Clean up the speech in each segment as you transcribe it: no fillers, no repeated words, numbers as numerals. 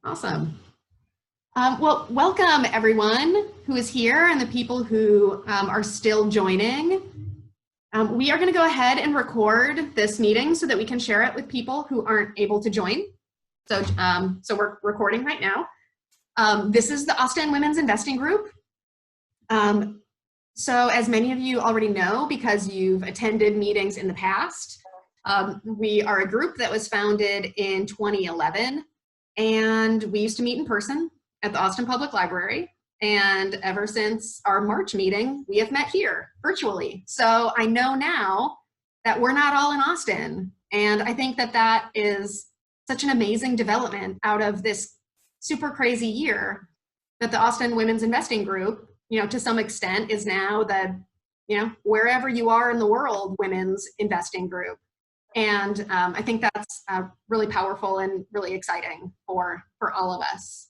Awesome. Well, welcome everyone who is here and the people who are still joining. We are going to go ahead and record this meeting so that we can share it with people who aren't able to join. So we're recording right now. This is the Austin Women's Investing Group. So as many of you already know, because you've attended meetings in the past, we are a group that was founded in 2011, and we used to meet in person at the Austin Public Library. And ever since our March meeting, we have met here virtually. So I know now that we're not all in Austin. And I think that that is such an amazing development out of this super crazy year that the Austin Women's Investing Group, to some extent is now the, wherever you are in the world, women's investing group. And I think that's really powerful and really exciting for all of us.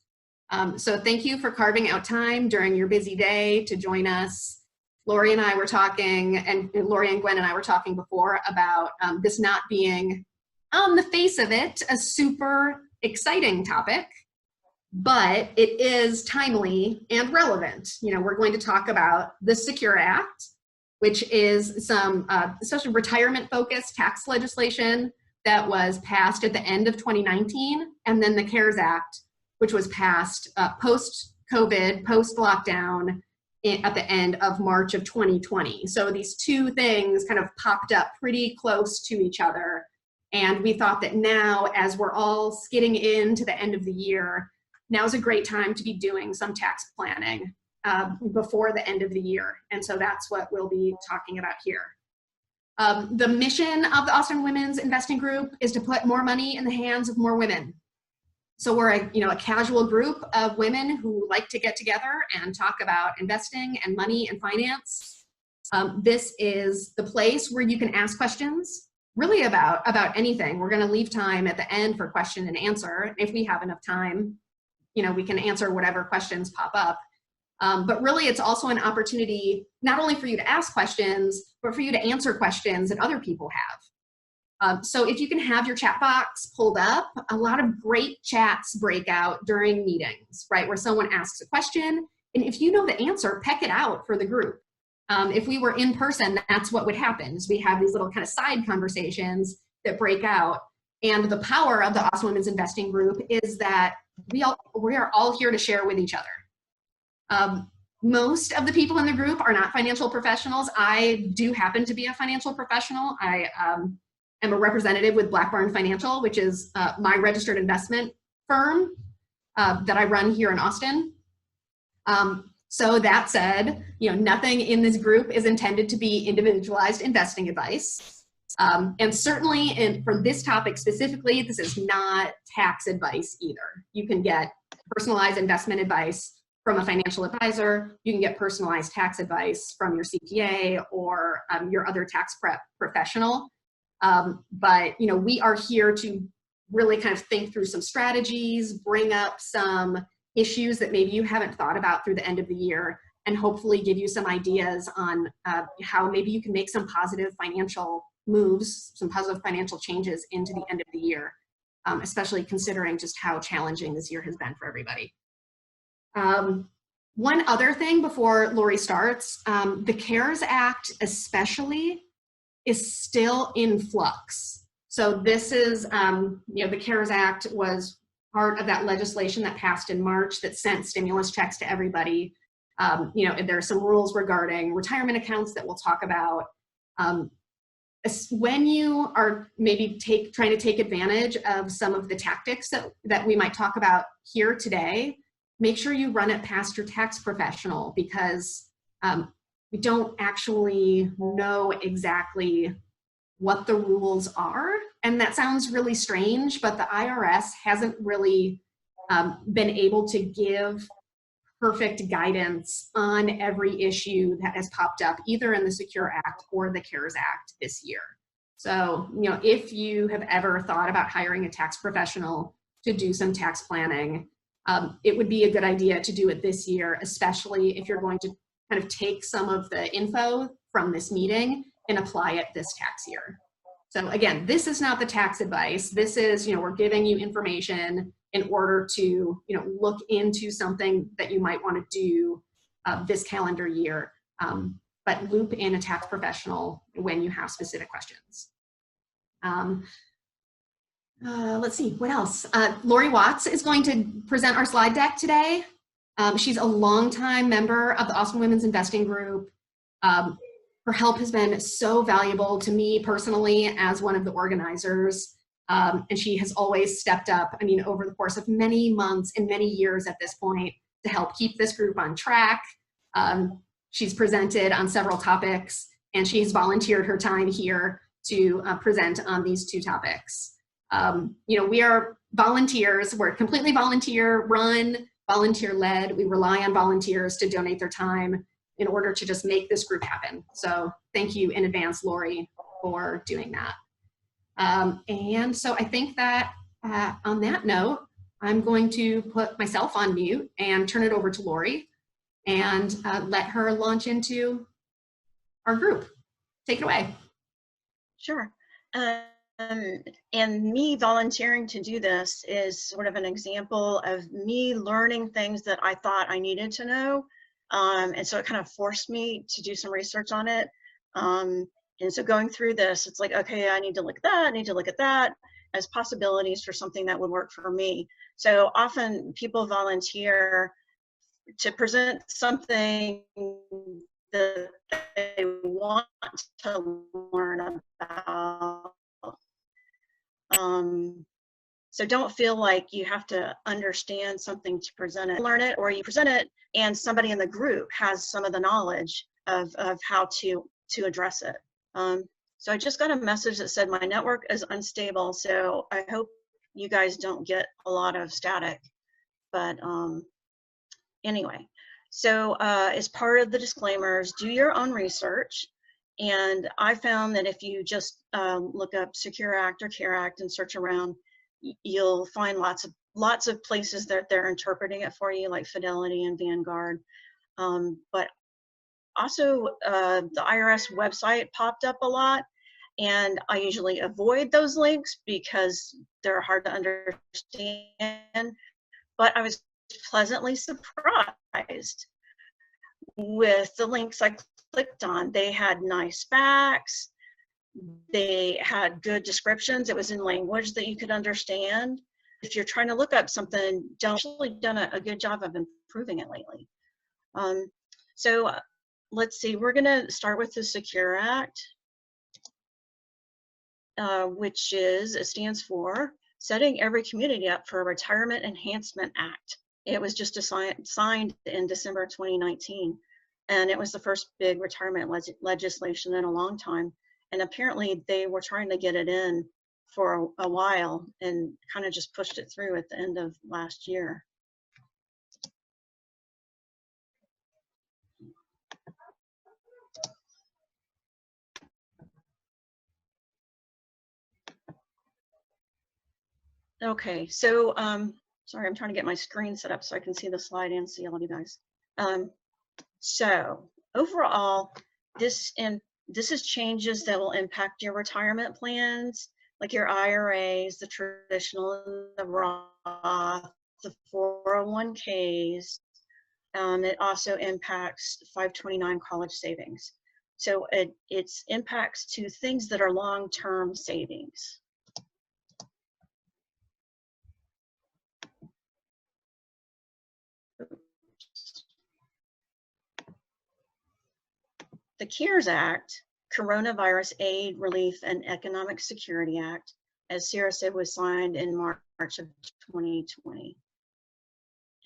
So thank you for carving out time during your busy day to join us. Laurie and I were talking, and Laurie and Gwen and I were talking before about this not being, on the face of it, a super exciting topic, but it is timely and relevant. We're going to talk about the Secure Act, which is some especially retirement-focused tax legislation that was passed at the end of 2019, and then the CARES Act, which was passed post-COVID, post-lockdown at the end of March of 2020. So these two things kind of popped up pretty close to each other. And we thought that now, as we're all skidding into the end of the year, now's a great time to be doing some tax planning before the end of the year. And so that's what we'll be talking about here. The mission of the Austin Women's Investing Group is to put more money in the hands of more women. So we're a casual group of women who like to get together and talk about investing and money and finance. This is the place where you can ask questions really about anything. We're going to leave time at the end for question and answer. If we have enough time, we can answer whatever questions pop up. But really, it's also an opportunity not only for you to ask questions, but for you to answer questions that other people have. So if you can have your chat box pulled up, a lot of great chats break out during meetings, right? Where someone asks a question, and if you know the answer, peck it out for the group. If we were in person, that's what would happen, is we have these little kind of side conversations that break out. And the power of the Austin Women's Investing Group is that we are all here to share with each other. Most of the people in the group are not financial professionals. I do happen to be a financial professional. I am a representative with Black Barn Financial, which is my registered investment firm that I run here in Austin. So that said, nothing in this group is intended to be individualized investing advice. And certainly for this topic specifically, this is not tax advice either. You can get personalized investment advice from a financial advisor. You can get personalized tax advice from your CPA or your other tax prep professional. But we are here to really kind of think through some strategies, bring up some issues that maybe you haven't thought about through the end of the year, and hopefully give you some ideas on how maybe you can make some positive financial moves, some positive financial changes into the end of the year, especially considering just how challenging this year has been for everybody. One other thing before Laurie starts, the CARES Act especially is still in flux. So this is, the CARES Act was part of that legislation that passed in March that sent stimulus checks to everybody. There are some rules regarding retirement accounts that we'll talk about. When you are maybe trying to take advantage of some of the tactics that we might talk about here today, make sure you run it past your tax professional, because we don't actually know exactly what the rules are. And that sounds really strange, but the IRS hasn't really been able to give perfect guidance on every issue that has popped up either in the Secure Act or the CARES Act this year. So, if you have ever thought about hiring a tax professional to do some tax planning, it would be a good idea to do it this year, especially if you're going to kind of take some of the info from this meeting and apply it this tax year. So again, this is not the tax advice. This is, we're giving you information in order to look into something that you might want to do this calendar year. But loop in a tax professional when you have specific questions. Let's see, what else? Laurie Watts is going to present our slide deck today. She's a longtime member of the Austin Women's Investing Group. Her help has been so valuable to me personally as one of the organizers. And she has always stepped up, over the course of many months and many years at this point to help keep this group on track. She's presented on several topics, and she's volunteered her time here to present on these 2 topics. We are volunteers. We're completely volunteer-run, volunteer-led. We rely on volunteers to donate their time in order to just make this group happen. So thank you in advance, Laurie, for doing that. And so I think that on that note, I'm going to put myself on mute and turn it over to Laurie and let her launch into our group. Take it away. Sure. And me volunteering to do this is sort of an example of me learning things that I thought I needed to know. And so it kind of forced me to do some research on it. And so going through this, it's like, okay, I need to look at that, I need to look at that as possibilities for something that would work for me. So often people volunteer to present something that they want to learn about. So don't feel like you have to understand something to present it, learn it, or you present it and somebody in the group has some of the knowledge of how to address it. So I just got a message that said my network is unstable, so I hope you guys don't get a lot of static. But anyway, so as part of the disclaimers, do your own research. And I found that if you just look up Secure Act or CARE Act and search around, you'll find lots of places that they're interpreting it for you, like Fidelity and Vanguard. But also the IRS website popped up a lot, and I usually avoid those links because they're hard to understand. But I was pleasantly surprised with the links I clicked on. They had nice facts. They had good descriptions. It was in language that you could understand. If you're trying to look up something, don't actually done a good job of improving it lately. So let's see, we're gonna start with the Secure Act, which it stands for Setting Every Community Up for a Retirement Enhancement Act. It was just signed in December 2019. And it was the first big retirement legislation in a long time. And apparently they were trying to get it in for a while and kind of just pushed it through at the end of last year. Okay, so sorry, I'm trying to get my screen set up so I can see the slide and see all of you guys. So overall, this is changes that will impact your retirement plans, like your IRAs, the traditional, the Roth, the 401ks. It also impacts 529 college savings. So it's impacts to things that are long-term savings. The CARES Act, Coronavirus Aid, Relief, and Economic Security Act, as Sarah said, was signed in March of 2020.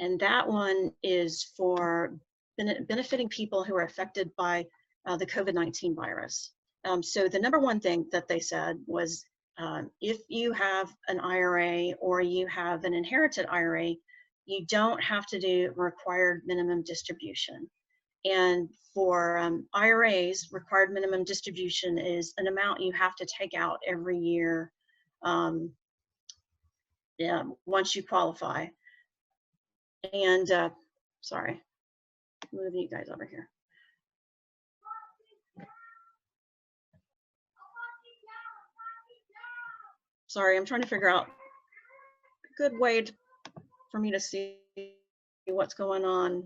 And that one is for benefiting people who are affected by the COVID-19 virus. So the number one thing that they said was if you have an IRA or you have an inherited IRA, you don't have to do required minimum distribution. And for IRAs, required minimum distribution is an amount you have to take out every year once you qualify. And sorry, moving you guys over here. Sorry, I'm trying to figure out a good way to for me to see what's going on.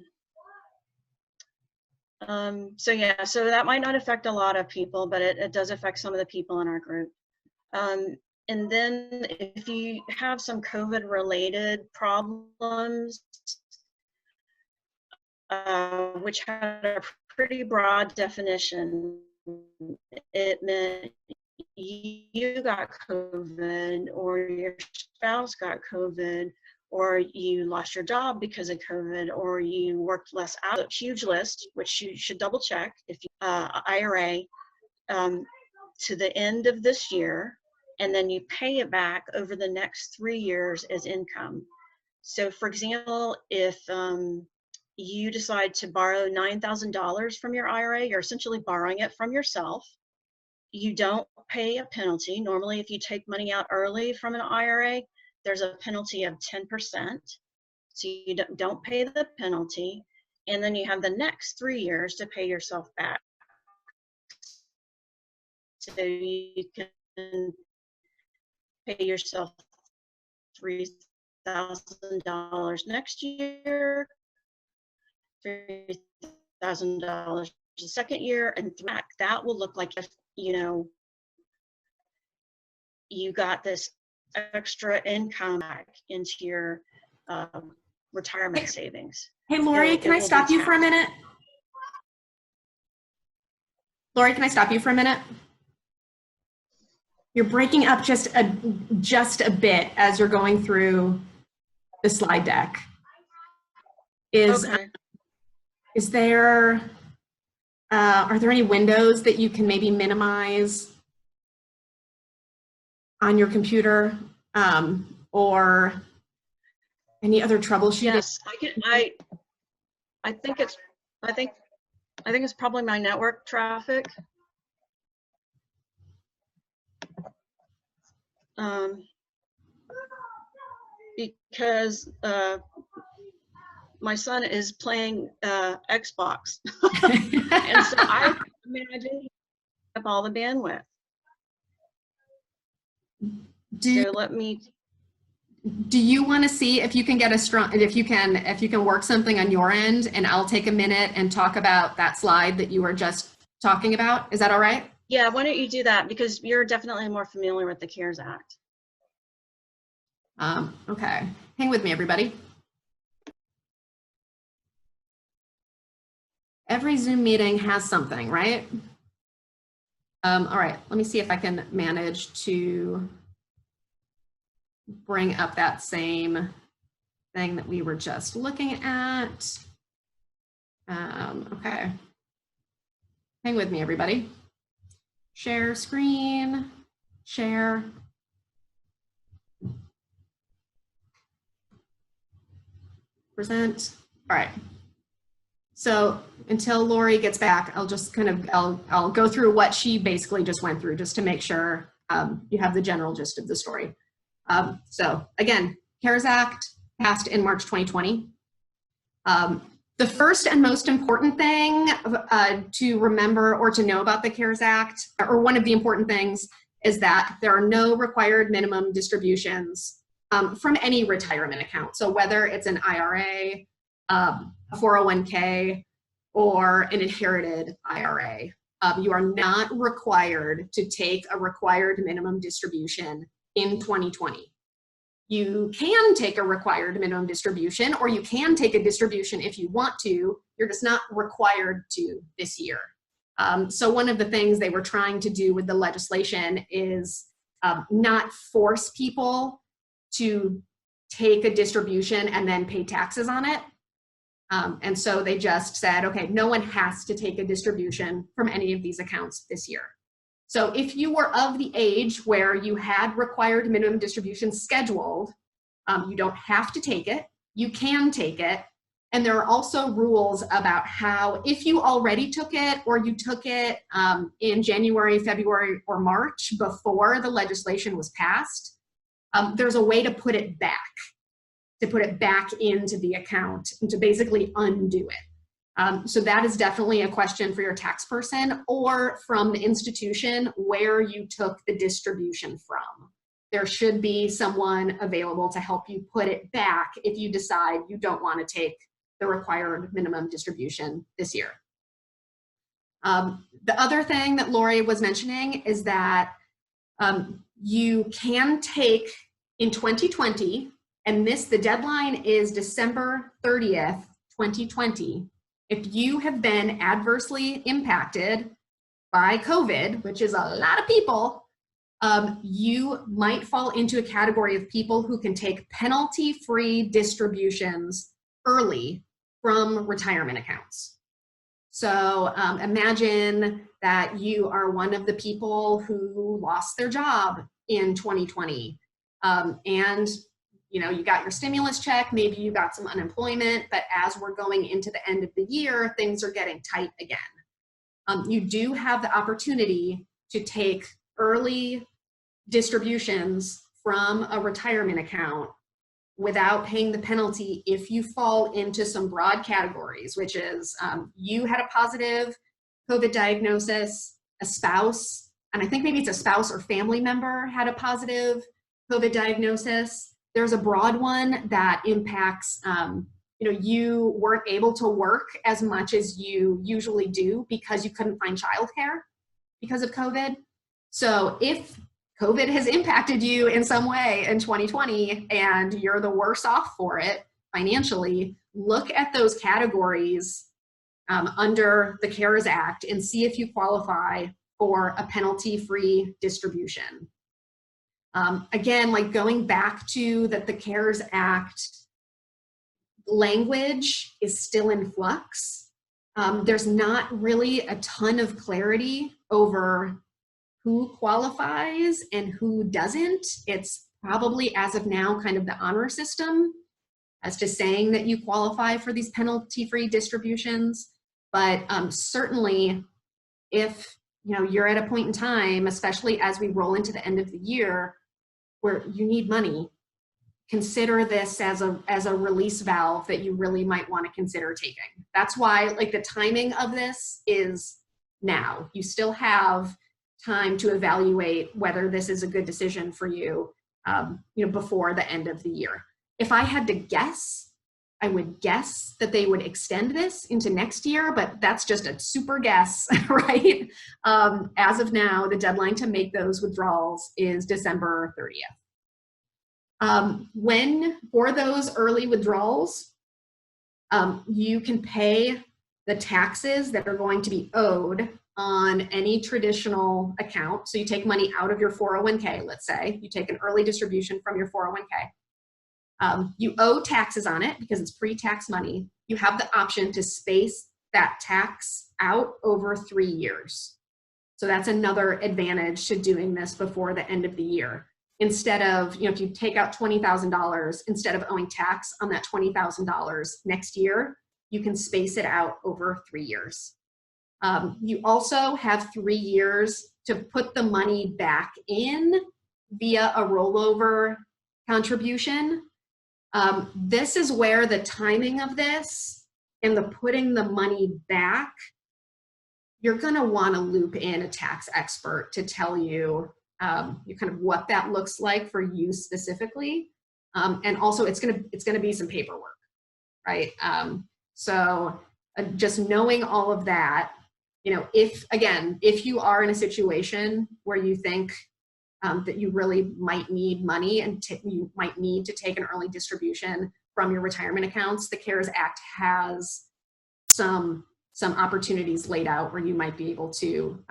So yeah, so that might not affect a lot of people, but it does affect some of the people in our group. And then if you have some COVID related problems, which had a pretty broad definition, it meant you got COVID or your spouse got COVID or you lost your job because of COVID or you worked less hours. A huge list, which you should double check if you IRA to the end of this year, and then you pay it back over the next 3 years as income. So for example, if you decide to borrow $9,000 from your IRA, you're essentially borrowing it from yourself. You don't pay a penalty. Normally, if you take money out early from an IRA, there's a penalty of 10%. So you don't pay the penalty. And then you have the next 3 years to pay yourself back. So you can pay yourself $3,000 next year, $3,000 the second year, and that will look like if, you know, you got this extra income back into your retirement savings. Hey, Laurie, can I stop you for a minute? Laurie, can I stop you for a minute? You're breaking up just a bit as you're going through the slide deck. Okay. Is there, are there any windows that you can maybe minimize on your computer, or any other troubleshooting? Yes, I think it's probably my network traffic. Because my son is playing Xbox, and so I imagine he up all the bandwidth. So let me. Do you want to see if you can get a strong, if you can work something on your end, and I'll take a minute and talk about that slide that you were just talking about? Is that all right? Yeah, why don't you do that, because you're definitely more familiar with the CARES Act. Okay, hang with me, everybody. Every Zoom meeting has something, right? All right, let me see if I can manage to bring up that same thing that we were just looking at. Okay, hang with me, everybody. Share screen, share. Present. All right. So until Laurie gets back, I'll just kind of, I'll go through what she basically just went through, just to make sure you have the general gist of the story. So again, CARES Act passed in March 2020. The first and most important thing to remember or to know about the CARES Act, or one of the important things, is that there are no required minimum distributions from any retirement account. So whether it's an IRA, a 401k, or an inherited IRA, you are not required to take a required minimum distribution in 2020. You can take a required minimum distribution, or you can take a distribution if you want to. You're just not required to this year. So one of the things they were trying to do with the legislation is not force people to take a distribution and then pay taxes on it. And so they just said, okay, no one has to take a distribution from any of these accounts this year. So if you were of the age where you had required minimum distributions scheduled, you don't have to take it. You can take it. And there are also rules about how, if you already took it, or you took it in January, February, or March before the legislation was passed, there's a way to put it back into the account and to basically undo it. So that is definitely a question for your tax person or from the institution where you took the distribution from. there should be someone available to help you put it back if you decide you don't want to take the required minimum distribution this year. The other thing that Laurie was mentioning is that you can take in 2020, and the deadline is December 30th, 2020. If you have been adversely impacted by COVID, which is a lot of people, you might fall into a category of people who can take penalty-free distributions early from retirement accounts. So imagine that you are one of the people who lost their job in 2020, and you got your stimulus check, maybe you got some unemployment, but as we're going into the end of the year, things are getting tight again. You do have the opportunity to take early distributions from a retirement account without paying the penalty if you fall into some broad categories, which is you had a positive COVID diagnosis, a spouse, and I think maybe it's a spouse or family member had a positive COVID diagnosis. There's a broad one that impacts, you weren't able to work as much as you usually do because you couldn't find childcare because of COVID. So if COVID has impacted you in some way in 2020 and you're the worse off for it financially, look at those categories under the CARES Act and see if you qualify for a penalty-free distribution. Again, like going back to that the CARES Act language is still in flux. There's not really a ton of clarity over who qualifies and who doesn't. It's probably, as of now, kind of the honor system as to saying that you qualify for these penalty-free distributions. But certainly, if you're at a point in time, especially as we roll into the end of the year, where you need money, consider this as a release valve that you really might want to consider taking. That's why, the timing of this is now. You still have time to evaluate whether this is a good decision for you, before the end of the year. If I had to guess, I would guess that they would extend this into next year, but that's just a super guess, right? As of now, the deadline to make those withdrawals is December 30th. When for those early withdrawals, you can pay the taxes that are going to be owed on any traditional account. So you take money out of your 401k, let's say, you take an early distribution from your 401k. You owe taxes on it because it's pre-tax money. You have the option to space that tax out over 3 years. So that's another advantage to doing this before the end of the year. Instead of, if you take out $20,000, instead of owing tax on that $20,000 next year, you can space it out over 3 years. You also have 3 years to put the money back in via a rollover contribution. This is where the timing of this and the putting the money back, you're going to want to loop in a tax expert to tell you kind of what that looks like for you specifically. And also it's going to be some paperwork, right? So just knowing all of that, if you are in a situation where you think that you really might need money and you might need to take an early distribution from your retirement accounts, the CARES Act has some opportunities laid out where you might be able to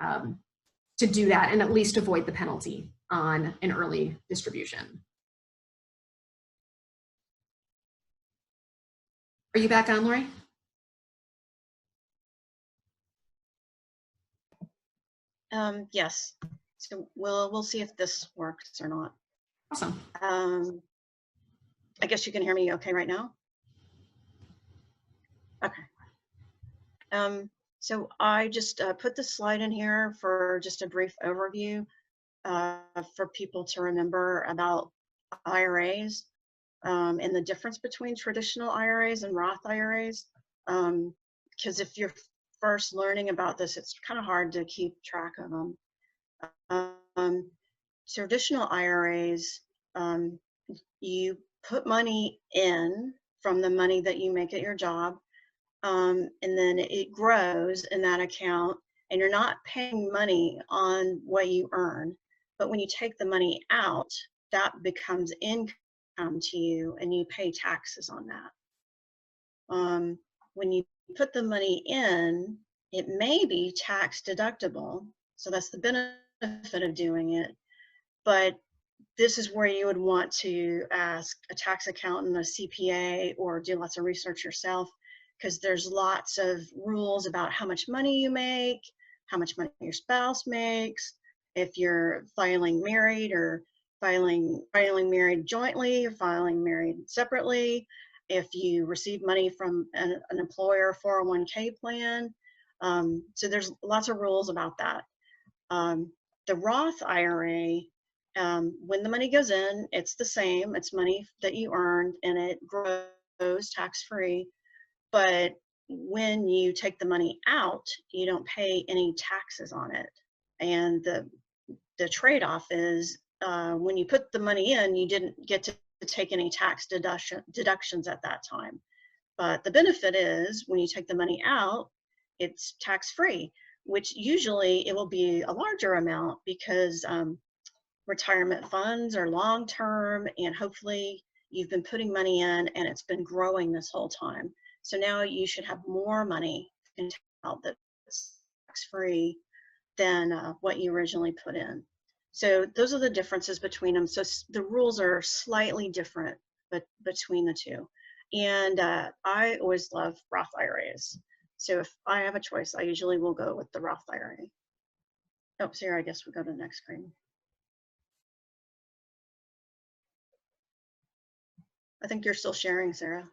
do that and at least avoid the penalty on an early distribution. Are you back on, Laurie? Yes. So we'll see if this works or not. Awesome. I guess you can hear me okay right now? Okay. So I just put the slide in here for just a brief overview for people to remember about IRAs and the difference between traditional IRAs and Roth IRAs. Because if you're first learning about this, it's kind of hard to keep track of them. traditional IRAs, you put money in from the money that you make at your job, and then it grows in that account, and you're not paying money on what you earn. But when you take the money out, that becomes income to you, and you pay taxes on that. When you put the money in, it may be tax deductible, so that's the benefit of doing it. But this is where you would want to ask a tax accountant, a CPA, or do lots of research yourself, because there's lots of rules about how much money you make, how much money your spouse makes, if you're filing married or filing married jointly or filing married separately, if you receive money from an employer 401k plan. So there's lots of rules about that. The Roth IRA, when the money goes in, it's the same. It's money that you earned, and it grows tax-free. But when you take the money out, you don't pay any taxes on it. And the trade-off is when you put the money in, you didn't get to take any tax deductions at that time. But the benefit is when you take the money out, it's tax-free, which usually it will be a larger amount because retirement funds are long-term, and hopefully you've been putting money in and it's been growing this whole time. So now you should have more money in out that's tax-free than what you originally put in. So those are the differences between them. So the rules are slightly different between the two. And I always love Roth IRAs. So if I have a choice, I usually will go with the Roth IRA. Oh, Sarah, I guess we'll go to the next screen. I think you're still sharing, Sarah.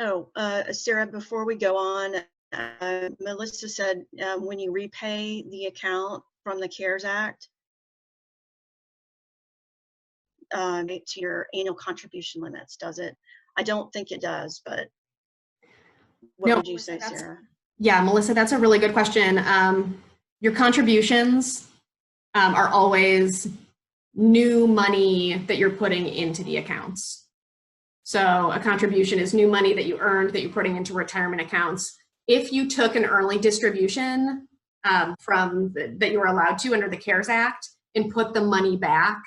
Oh, Sarah, before we go on, Melissa said when you repay the account from the CARES Act, to your annual contribution limits, does it? I don't think it does, but what would you say, Sarah? Yeah, Melissa, that's a really good question. Your contributions are always new money that you're putting into the accounts. So a contribution is new money that you earned that you're putting into retirement accounts. If you took an early distribution that you were allowed to under the CARES Act and put the money back,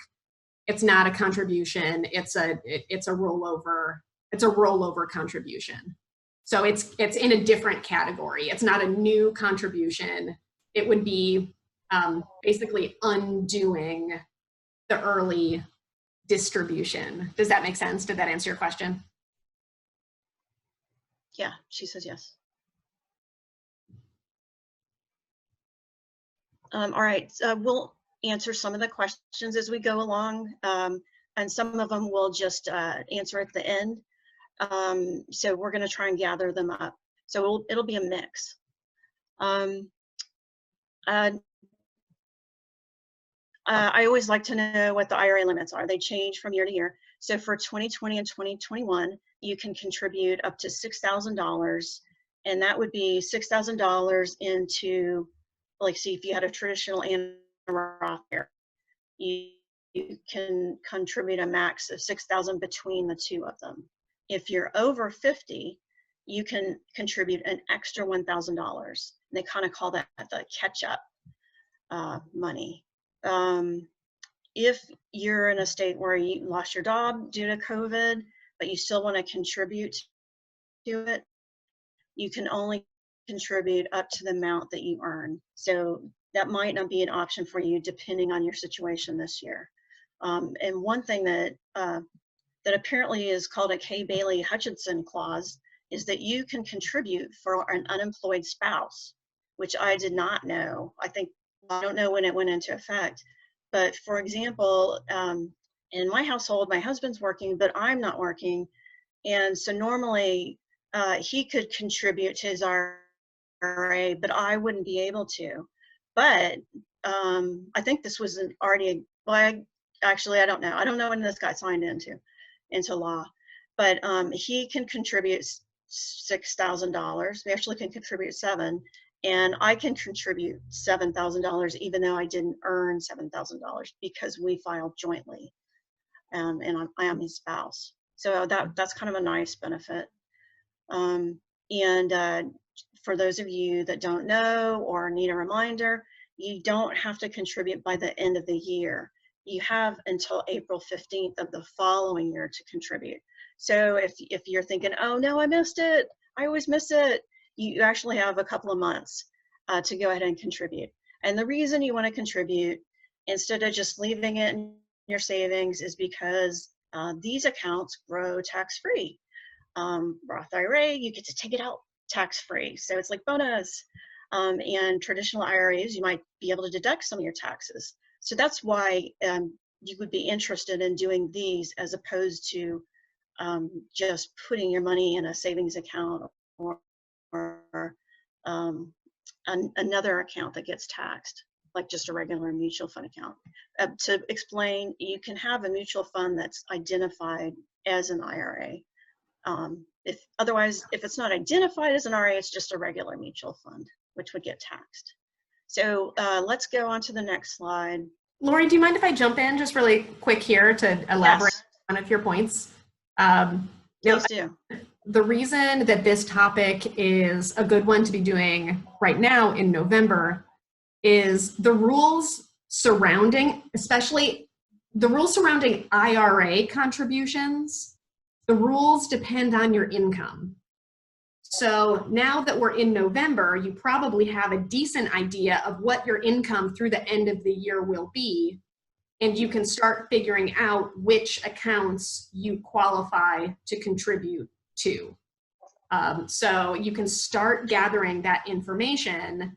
it's not a contribution. It's a rollover. It's a rollover contribution. So it's in a different category. It's not a new contribution. It would be basically undoing the early distribution. Does that make sense? Did that answer your question? Yeah, she says yes. All right, we'll answer some of the questions as we go along, and some of them we'll just answer at the end. So we're going to try and gather them up. So it'll be a mix. I always like to know what the IRA limits are. They change from year to year. So for 2020 and 2021, you can contribute up to $6,000, and that would be $6,000 into, like, see, if you had a traditional and a Roth IRA, you can contribute a max of $6,000 between the two of them. If you're over 50, you can contribute an extra $1,000. They kind of call that the catch-up money. If you're in a state where you lost your job due to COVID, but you still want to contribute to it, you can only contribute up to the amount that you earn. So that might not be an option for you depending on your situation this year. And one thing that apparently is called a Kay Bailey Hutchinson clause is that you can contribute for an unemployed spouse, which I did not know. I don't know when it went into effect. But for example, in my household, my husband's working, but I'm not working. And so normally he could contribute to his IRA, but I wouldn't be able to. But I think this was already, well, actually, I don't know. I don't know when this got signed into law, but he can contribute $6,000. We actually can contribute $7,000, and I can contribute $7,000 even though I didn't earn $7,000 because we filed jointly, and I am his spouse. So that's kind of a nice benefit. And for those of you that don't know or need a reminder, you don't have to contribute by the end of the year. You have until April 15th of the following year to contribute. So if you're thinking, oh no, I missed it, I always miss it, you actually have a couple of months to go ahead and contribute. And the reason you want to contribute instead of just leaving it in your savings is because these accounts grow tax-free. Roth IRA, you get to take it out tax-free, so it's like bonus. And traditional IRAs, you might be able to deduct some of your taxes. So that's why you would be interested in doing these as opposed to just putting your money in a savings account or another account that gets taxed, like just a regular mutual fund account. To explain, you can have a mutual fund that's identified as an IRA. If it's not identified as an IRA, it's just a regular mutual fund, which would get taxed. So let's go on to the next slide. Laurie, do you mind if I jump in just really quick here to elaborate on one of your points? Please do. The reason that this topic is a good one to be doing right now in November is the rules surrounding, especially the rules surrounding IRA contributions. The rules depend on your income. So now that we're in November, you probably have a decent idea of what your income through the end of the year will be, and you can start figuring out which accounts you qualify to contribute to. So you can start gathering that information,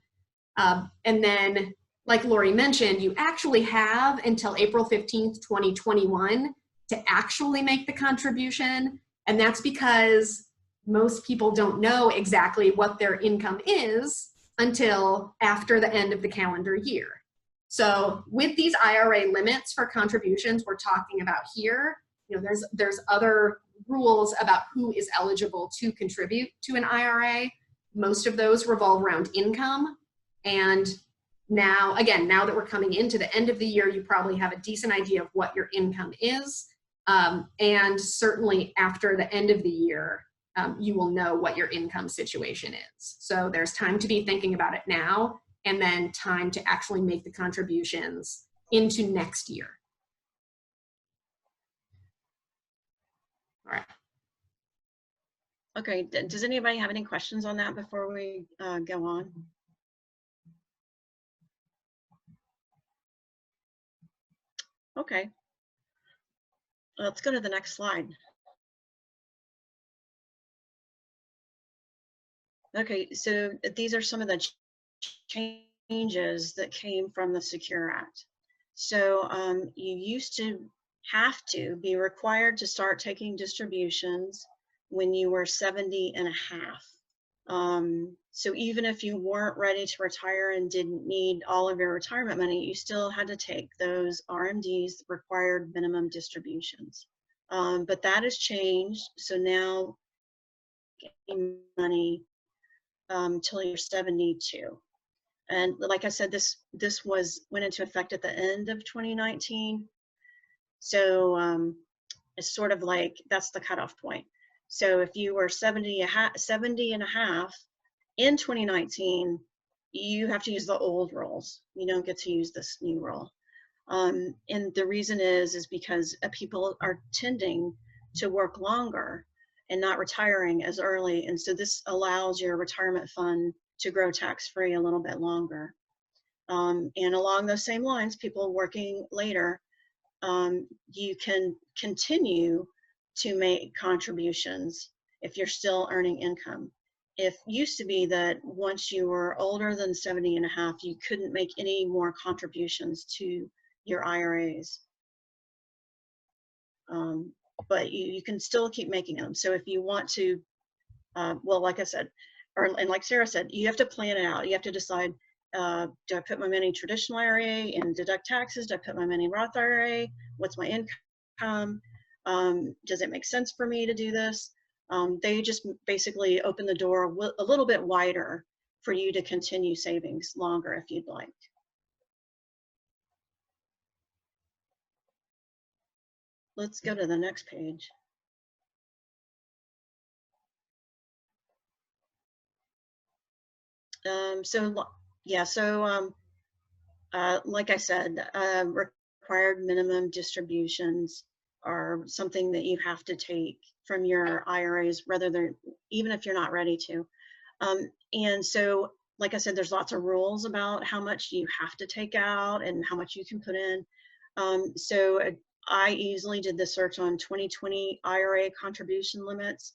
and then, like Laurie mentioned, you actually have until April 15th, 2021 to actually make the contribution, and that's because most people don't know exactly what their income is until after the end of the calendar year. So with these IRA limits for contributions we're talking about here, you know, there's other rules about who is eligible to contribute to an IRA. Most of those revolve around income. And now, again, now that we're coming into the end of the year, you probably have a decent idea of what your income is. And certainly after the end of the year, you will know what your income situation is. So there's time to be thinking about it now, and then time to actually make the contributions into next year. All right. Okay, does anybody have any questions on that before we go on? Okay, let's go to the next slide. Okay, so these are some of the changes that came from the Secure Act. So you used to have to be required to start taking distributions when you were 70 and a half. So even if you weren't ready to retire and didn't need all of your retirement money, you still had to take those RMDs, required minimum distributions. But that has changed. So now money till you're 72. And like I said, this went into effect at the end of 2019. So it's sort of like, that's the cutoff point. So if you were 70 and a half in 2019, you have to use the old rules. You don't get to use this new rule. And the reason is because people are tending to work longer and not retiring as early. And so this allows your retirement fund to grow tax-free a little bit longer. And along those same lines, people working later, you can continue to make contributions if you're still earning income. It used to be that once you were older than 70 and a half, you couldn't make any more contributions to your IRAs. But you can still keep making them. So if you want to, well, like I said, and like Sarah said, you have to plan it out. You have to decide, Do I put my money in traditional IRA and deduct taxes? Do I put my money in Roth IRA? What's my income? Does it make sense for me to do this? They just basically open the door a little bit wider for you to continue savings longer if you'd like. Let's go to the next page. Like I said, required minimum distributions are something that you have to take from your IRAs, even if you're not ready to. And so, like I said, there's lots of rules about how much you have to take out and how much you can put in. I easily did the search on 2020 IRA contribution limits,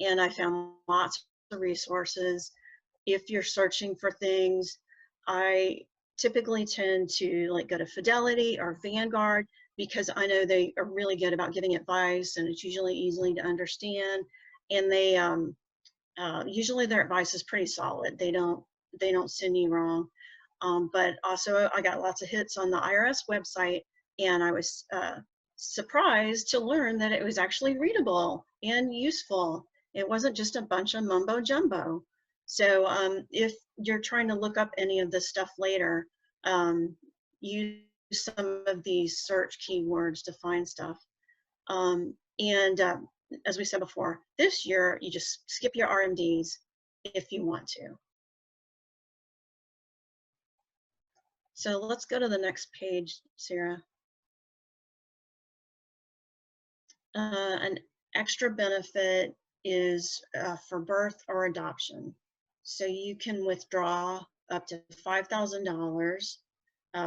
and I found lots of resources. If you're searching for things, I typically tend to go to Fidelity or Vanguard, because I know they are really good about giving advice, and it's usually easy to understand. And they usually their advice is pretty solid. They don't send you wrong. But also, I got lots of hits on the IRS website, and I was surprised to learn that it was actually readable and useful. It wasn't just a bunch of mumbo jumbo. So if you're trying to look up any of this stuff later, use some of these search keywords to find stuff. As we said before, this year, you just skip your RMDs if you want to. So let's go to the next page, Sarah. An extra benefit is for birth or adoption. So you can withdraw up to $5,000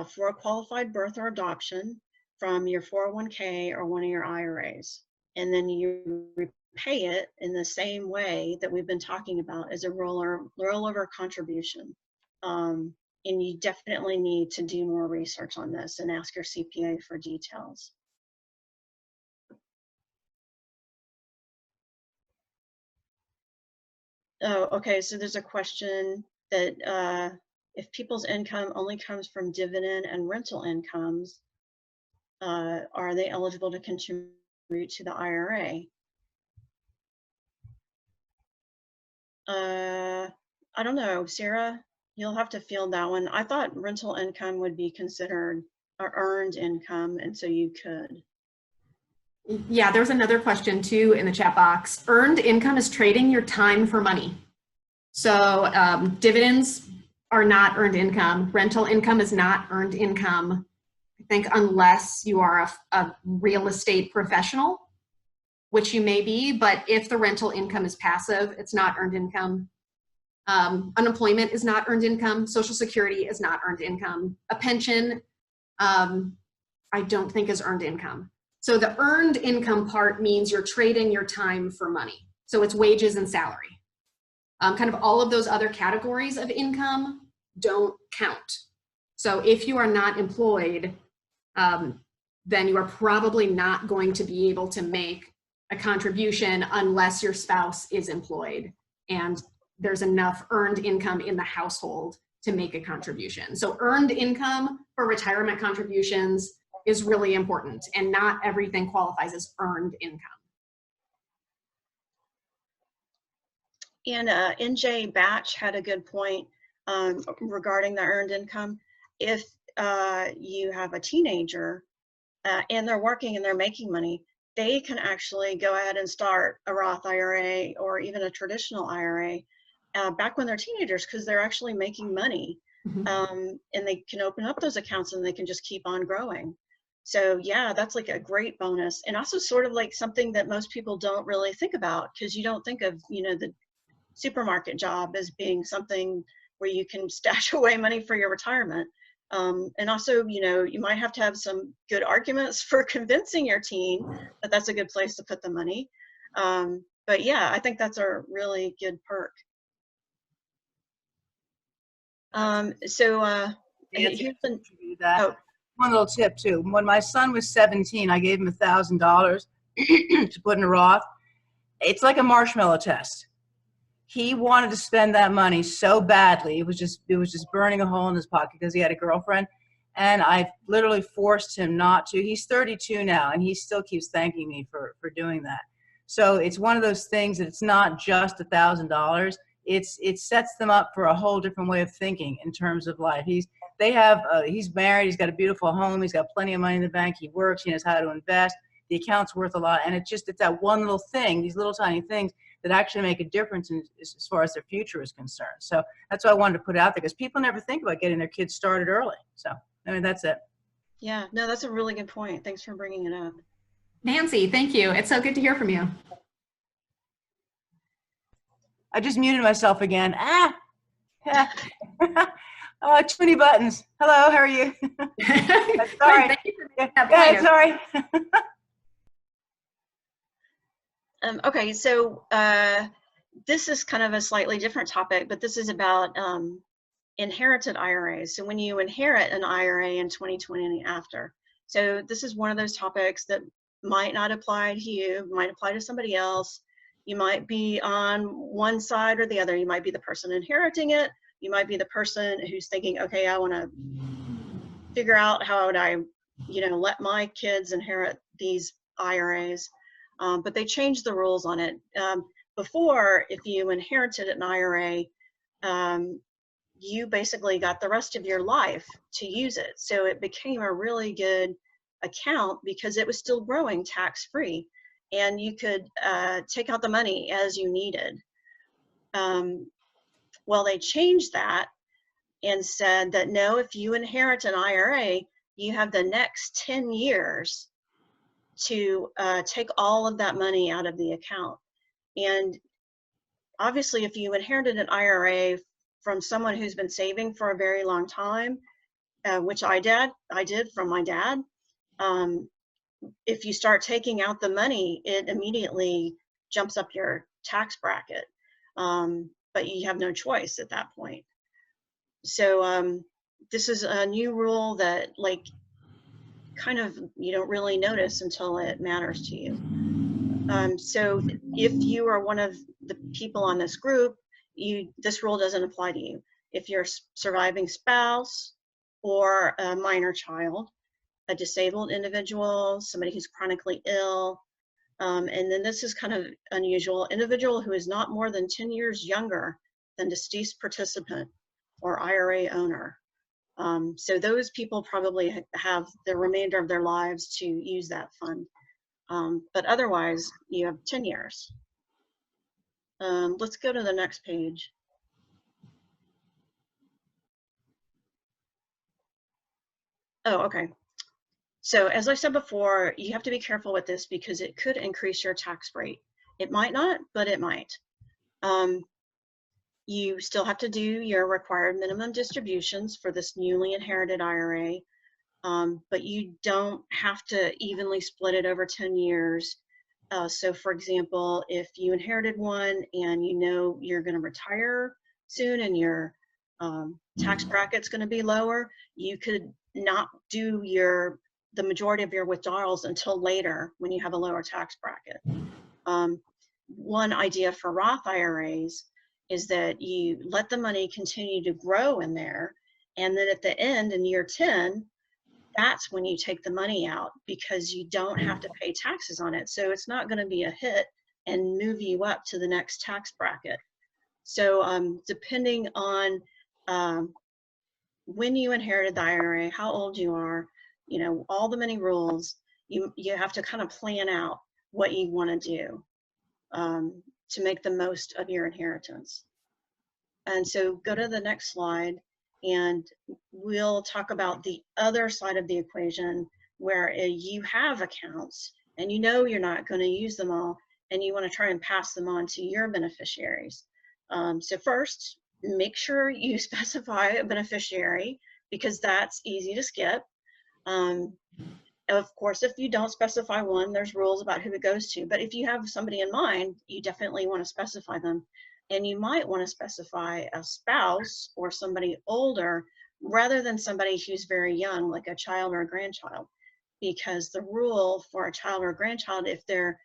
for a qualified birth or adoption from your 401k or one of your IRAs. And then you repay it in the same way that we've been talking about, as a rollover contribution. And you definitely need to do more research on this and ask your CPA for details. Oh, okay, so there's a question that if people's income only comes from dividend and rental incomes, are they eligible to contribute to the IRA? I don't know, Sarah, you'll have to field that one. I thought rental income would be considered earned income, and so you could. Yeah, there's another question too in the chat box. Earned income is trading your time for money. So dividends are not earned income. Rental income is not earned income, I think, unless you are a real estate professional, which you may be. But if the rental income is passive, it's not earned income. Unemployment is not earned income. Social Security is not earned income. A pension, I don't think is earned income. So the earned income part means you're trading your time for money. So it's wages and salary. Kind of all of those other categories of income don't count. So if you are not employed, then you are probably not going to be able to make a contribution unless your spouse is employed and there's enough earned income in the household to make a contribution. So earned income for retirement contributions is really important, and not everything qualifies as earned income. And NJ Batch had a good point regarding the earned income. If you have a teenager and they're working and they're making money, they can actually go ahead and start a Roth IRA or even a traditional IRA back when they're teenagers, because they're actually making money. And they can open up those accounts and they can just keep on growing. So yeah, that's like a great bonus, and also sort of like something that most people don't really think about, because you don't think of, you know, the supermarket job as being something where you can stash away money for your retirement. And also, you know, you might have to have some good arguments for convincing your teen that that's a good place to put the money. But yeah, I think that's a really good perk. Here's the, one little tip too. When my son was 17, I gave him $1,000 to put in a Roth. It's like a marshmallow test. he wanted to spend that money so badly. It was just burning a hole in his pocket because he had a girlfriend. And I literally forced him not to. He's 32 now, and he still keeps thanking me for doing that. So it's one of those things that it's not just $1,000. It sets them up for a whole different way of thinking in terms of life. He's married. He's got a beautiful home. He's got plenty of money in the bank. He works. He knows how to invest. The account's worth a lot. And it's that one little thing, these little tiny things that actually make a difference as far as their future is concerned. So that's why I wanted to put it out there, because people never think about getting their kids started early. So, I mean, that's it. Yeah, no, that's a really good point. Thanks for bringing it up. Nancy, thank you. It's so good to hear from you. I just muted myself again. Oh, too many buttons. Hello, how are you? Sorry. Thank you for making that point. Yeah, sorry. Okay, so this is kind of a slightly different topic, but this is about inherited IRAs. So when you inherit an IRA in 2020 and after. So this is one of those topics that might not apply to you, might apply to somebody else. You might be on one side or the other. You might be the person inheriting it. You might be the person who's thinking, okay, I want to figure out how would I, let my kids inherit these IRAs. But they changed the rules on it. Before, if you inherited an IRA, you basically got the rest of your life to use it. So it became a really good account because it was still growing tax-free, and you could take out the money as you needed. Well, they changed that and said that no, if you inherit an IRA, you have the next 10 years to take all of that money out of the account. And obviously, if you inherited an IRA from someone who's been saving for a very long time, which I did from my dad, if you start taking out the money, it immediately jumps up your tax bracket, but you have no choice at that point. So this is a new rule that kind of you don't really notice until it matters to you. So if you are one of the people on this group, this rule doesn't apply to you. If you're a surviving spouse or a minor child, a disabled individual, somebody who's chronically ill, and then this is kind of unusual, individual who is not more than 10 years younger than deceased participant or IRA owner. So those people probably have the remainder of their lives to use that fund. But otherwise, you have 10 years. Let's go to the next page. Oh, okay. So as I said before, you have to be careful with this because it could increase your tax rate. It might not, but it might. You still have to do your required minimum distributions for this newly inherited IRA, but you don't have to evenly split it over 10 years. So for example, if you inherited one and you know you're going to retire soon and your tax bracket's going to be lower, you could not do the majority of your withdrawals until later when you have a lower tax bracket. One idea for Roth IRAs is that you let the money continue to grow in there, and then at the end, in year 10, that's when you take the money out because you don't have to pay taxes on it. So it's not going to be a hit and move you up to the next tax bracket. So depending on when you inherited the IRA, how old you are, all the many rules, you have to kind of plan out what you want to do to make the most of your inheritance. And so go to the next slide and we'll talk about the other side of the equation where you have accounts and you're not going to use them all and you want to try and pass them on to your beneficiaries. So first, make sure you specify a beneficiary because that's easy to skip. Of course, if you don't specify one, there's rules about who it goes to. But if you have somebody in mind, you definitely want to specify them. And you might want to specify a spouse or somebody older rather than somebody who's very young, like a child or a grandchild. Because the rule for a child or a grandchild, if they're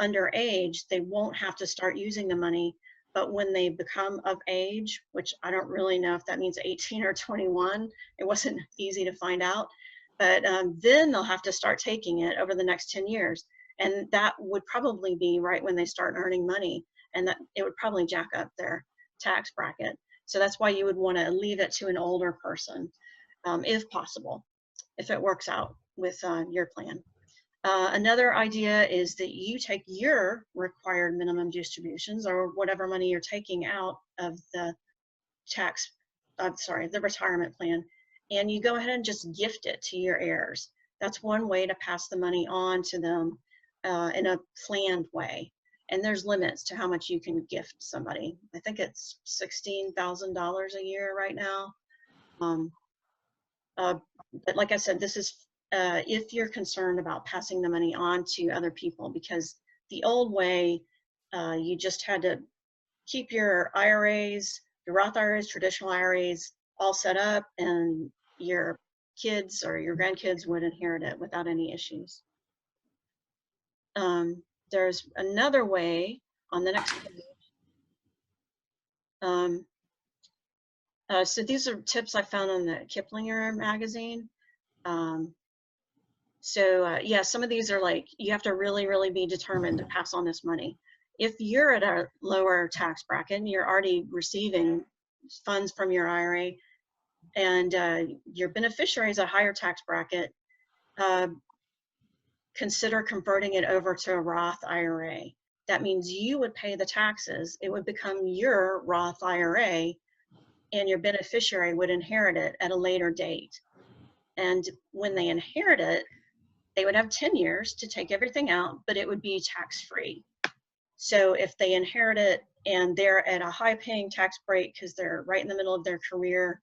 underage, they won't have to start using the money but when they become of age, which I don't really know if that means 18 or 21, it wasn't easy to find out, but then they'll have to start taking it over the next 10 years. And that would probably be right when they start earning money, and that it would probably jack up their tax bracket. So that's why you would want to leave it to an older person, if possible, if it works out with your plan. Another idea is that you take your required minimum distributions, or whatever money you're taking out of the the retirement plan, and you go ahead and just gift it to your heirs. That's one way to pass the money on to them in a planned way. And there's limits to how much you can gift somebody. I think it's $16,000 a year right now. But like I said, this is if you're concerned about passing the money on to other people, because the old way, you just had to keep your IRAs, your Roth IRAs, traditional IRAs all set up, and your kids or your grandkids would inherit it without any issues. There's another way on the next page. So these are tips I found on the Kiplinger magazine. Yeah, some of these are like, you have to really, really be determined to pass on this money. If you're at a lower tax bracket and you're already receiving funds from your IRA, and your beneficiary is a higher tax bracket, consider converting it over to a Roth IRA. That means you would pay the taxes. It would become your Roth IRA, and your beneficiary would inherit it at a later date. And when they inherit it, they would have 10 years to take everything out, but it would be tax-free. So if they inherit it and they're at a high-paying tax break because they're right in the middle of their career,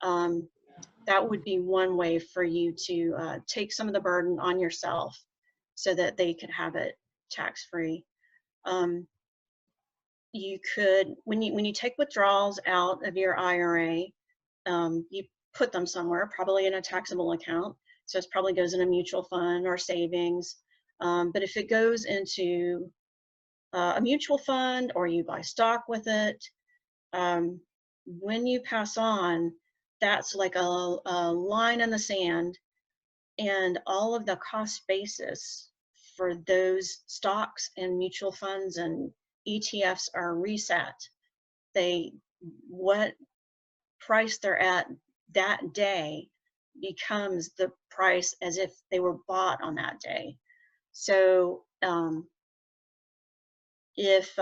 that would be one way for you to take some of the burden on yourself so that they could have it tax-free. You could, when you take withdrawals out of your IRA, you put them somewhere, probably in a taxable account. So it probably goes in a mutual fund or savings. But if it goes into a mutual fund, or you buy stock with it, when you pass on, that's like a line in the sand, and all of the cost basis for those stocks and mutual funds and ETFs are reset. What price they're at that day becomes the price as if they were bought on that day. So if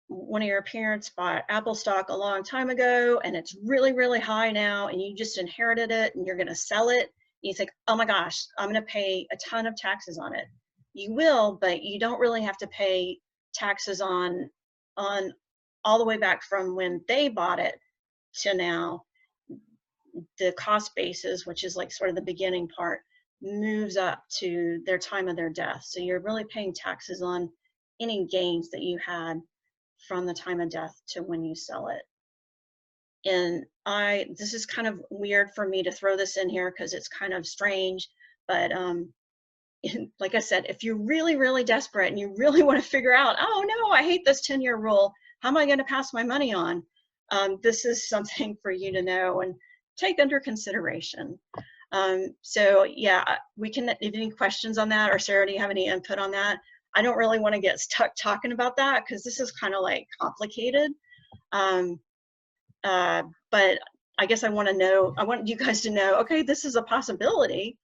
one of your parents bought Apple stock a long time ago and it's really, really high now, and you just inherited it and you're going to sell it, you think, oh my gosh, I'm going to pay a ton of taxes on it. You will, but you don't really have to pay taxes on all the way back from when they bought it to now. The cost basis, which is like sort of the beginning part, moves up to their time of their death. So you're really paying taxes on any gains that you had from the time of death to when you sell it. And this is kind of weird for me to throw this in here because it's kind of strange, but like I said, if you're really, really desperate and you really want to figure out, oh no, I hate this 10-year rule, how am I going to pass my money on? This is something for you to know and take under consideration. So yeah, we can, if any questions on that, or Sarah, do you have any input on that? I don't really want to get stuck talking about that because this is kind of like complicated. But I guess I want you guys to know, okay, this is a possibility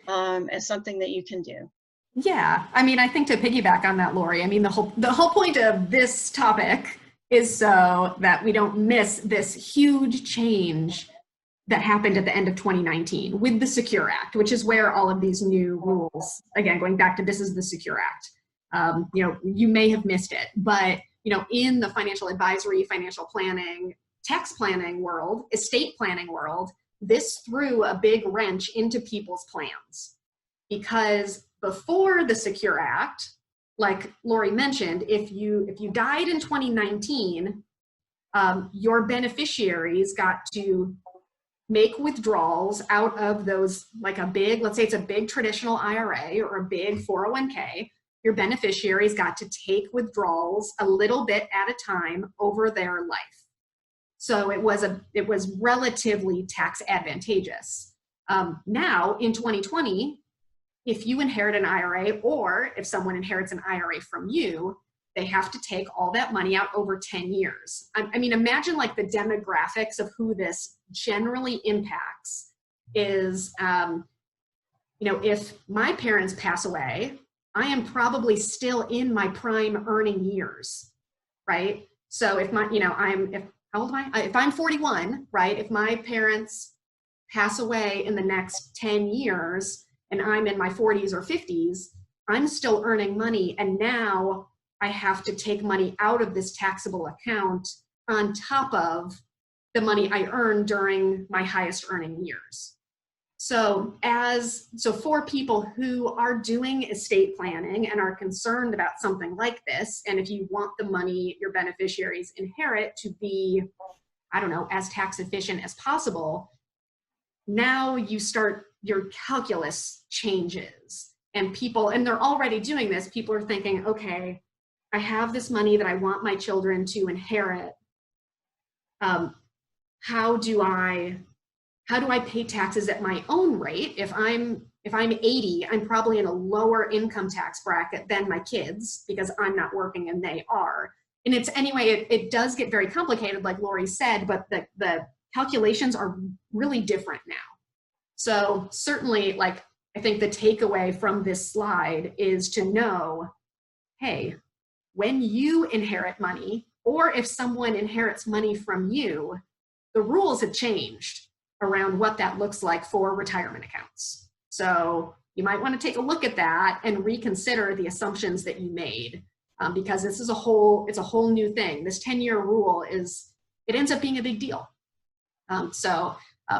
as something that you can do. Yeah, I mean, I think to piggyback on that, Laurie, I mean, the whole point of this topic is so that we don't miss this huge change that happened at the end of 2019 with the Secure Act, which is where all of these new rules, again, going back to this is the Secure Act. You may have missed it, but in the financial advisory, financial planning, tax planning world, estate planning world, this threw a big wrench into people's plans. Because before the Secure Act, like Laurie mentioned, if you died in 2019, your beneficiaries got to make withdrawals out of those, like let's say it's a big traditional IRA or a big 401k. your beneficiaries got to take withdrawals a little bit at a time over their life. So it was relatively tax advantageous. Now in 2020, if you inherit an IRA, or if someone inherits an IRA from you, they have to take all that money out over 10 years. I mean, imagine like the demographics of who this generally impacts is, if my parents pass away, I am probably still in my prime earning years, right? So if how old am I? If I'm 41, right? If my parents pass away in the next 10 years and I'm in my 40s or 50s, I'm still earning money. And now I have to take money out of this taxable account on top of the money I earned during my highest earning years. So for people who are doing estate planning and are concerned about something like this, and if you want the money your beneficiaries inherit to be, as tax efficient as possible, now your calculus changes. And they're already doing this. People are thinking, okay, I have this money that I want my children to inherit. How do I pay taxes at my own rate? If I'm 80, I'm probably in a lower income tax bracket than my kids because I'm not working and they are. And it does get very complicated, like Laurie said, but the calculations are really different now. So certainly, I think the takeaway from this slide is to know, hey, when you inherit money, or if someone inherits money from you, the rules have changed around what that looks like for retirement accounts. So you might want to take a look at that and reconsider the assumptions that you made, because this is a whole new thing. This 10-year rule it ends up being a big deal.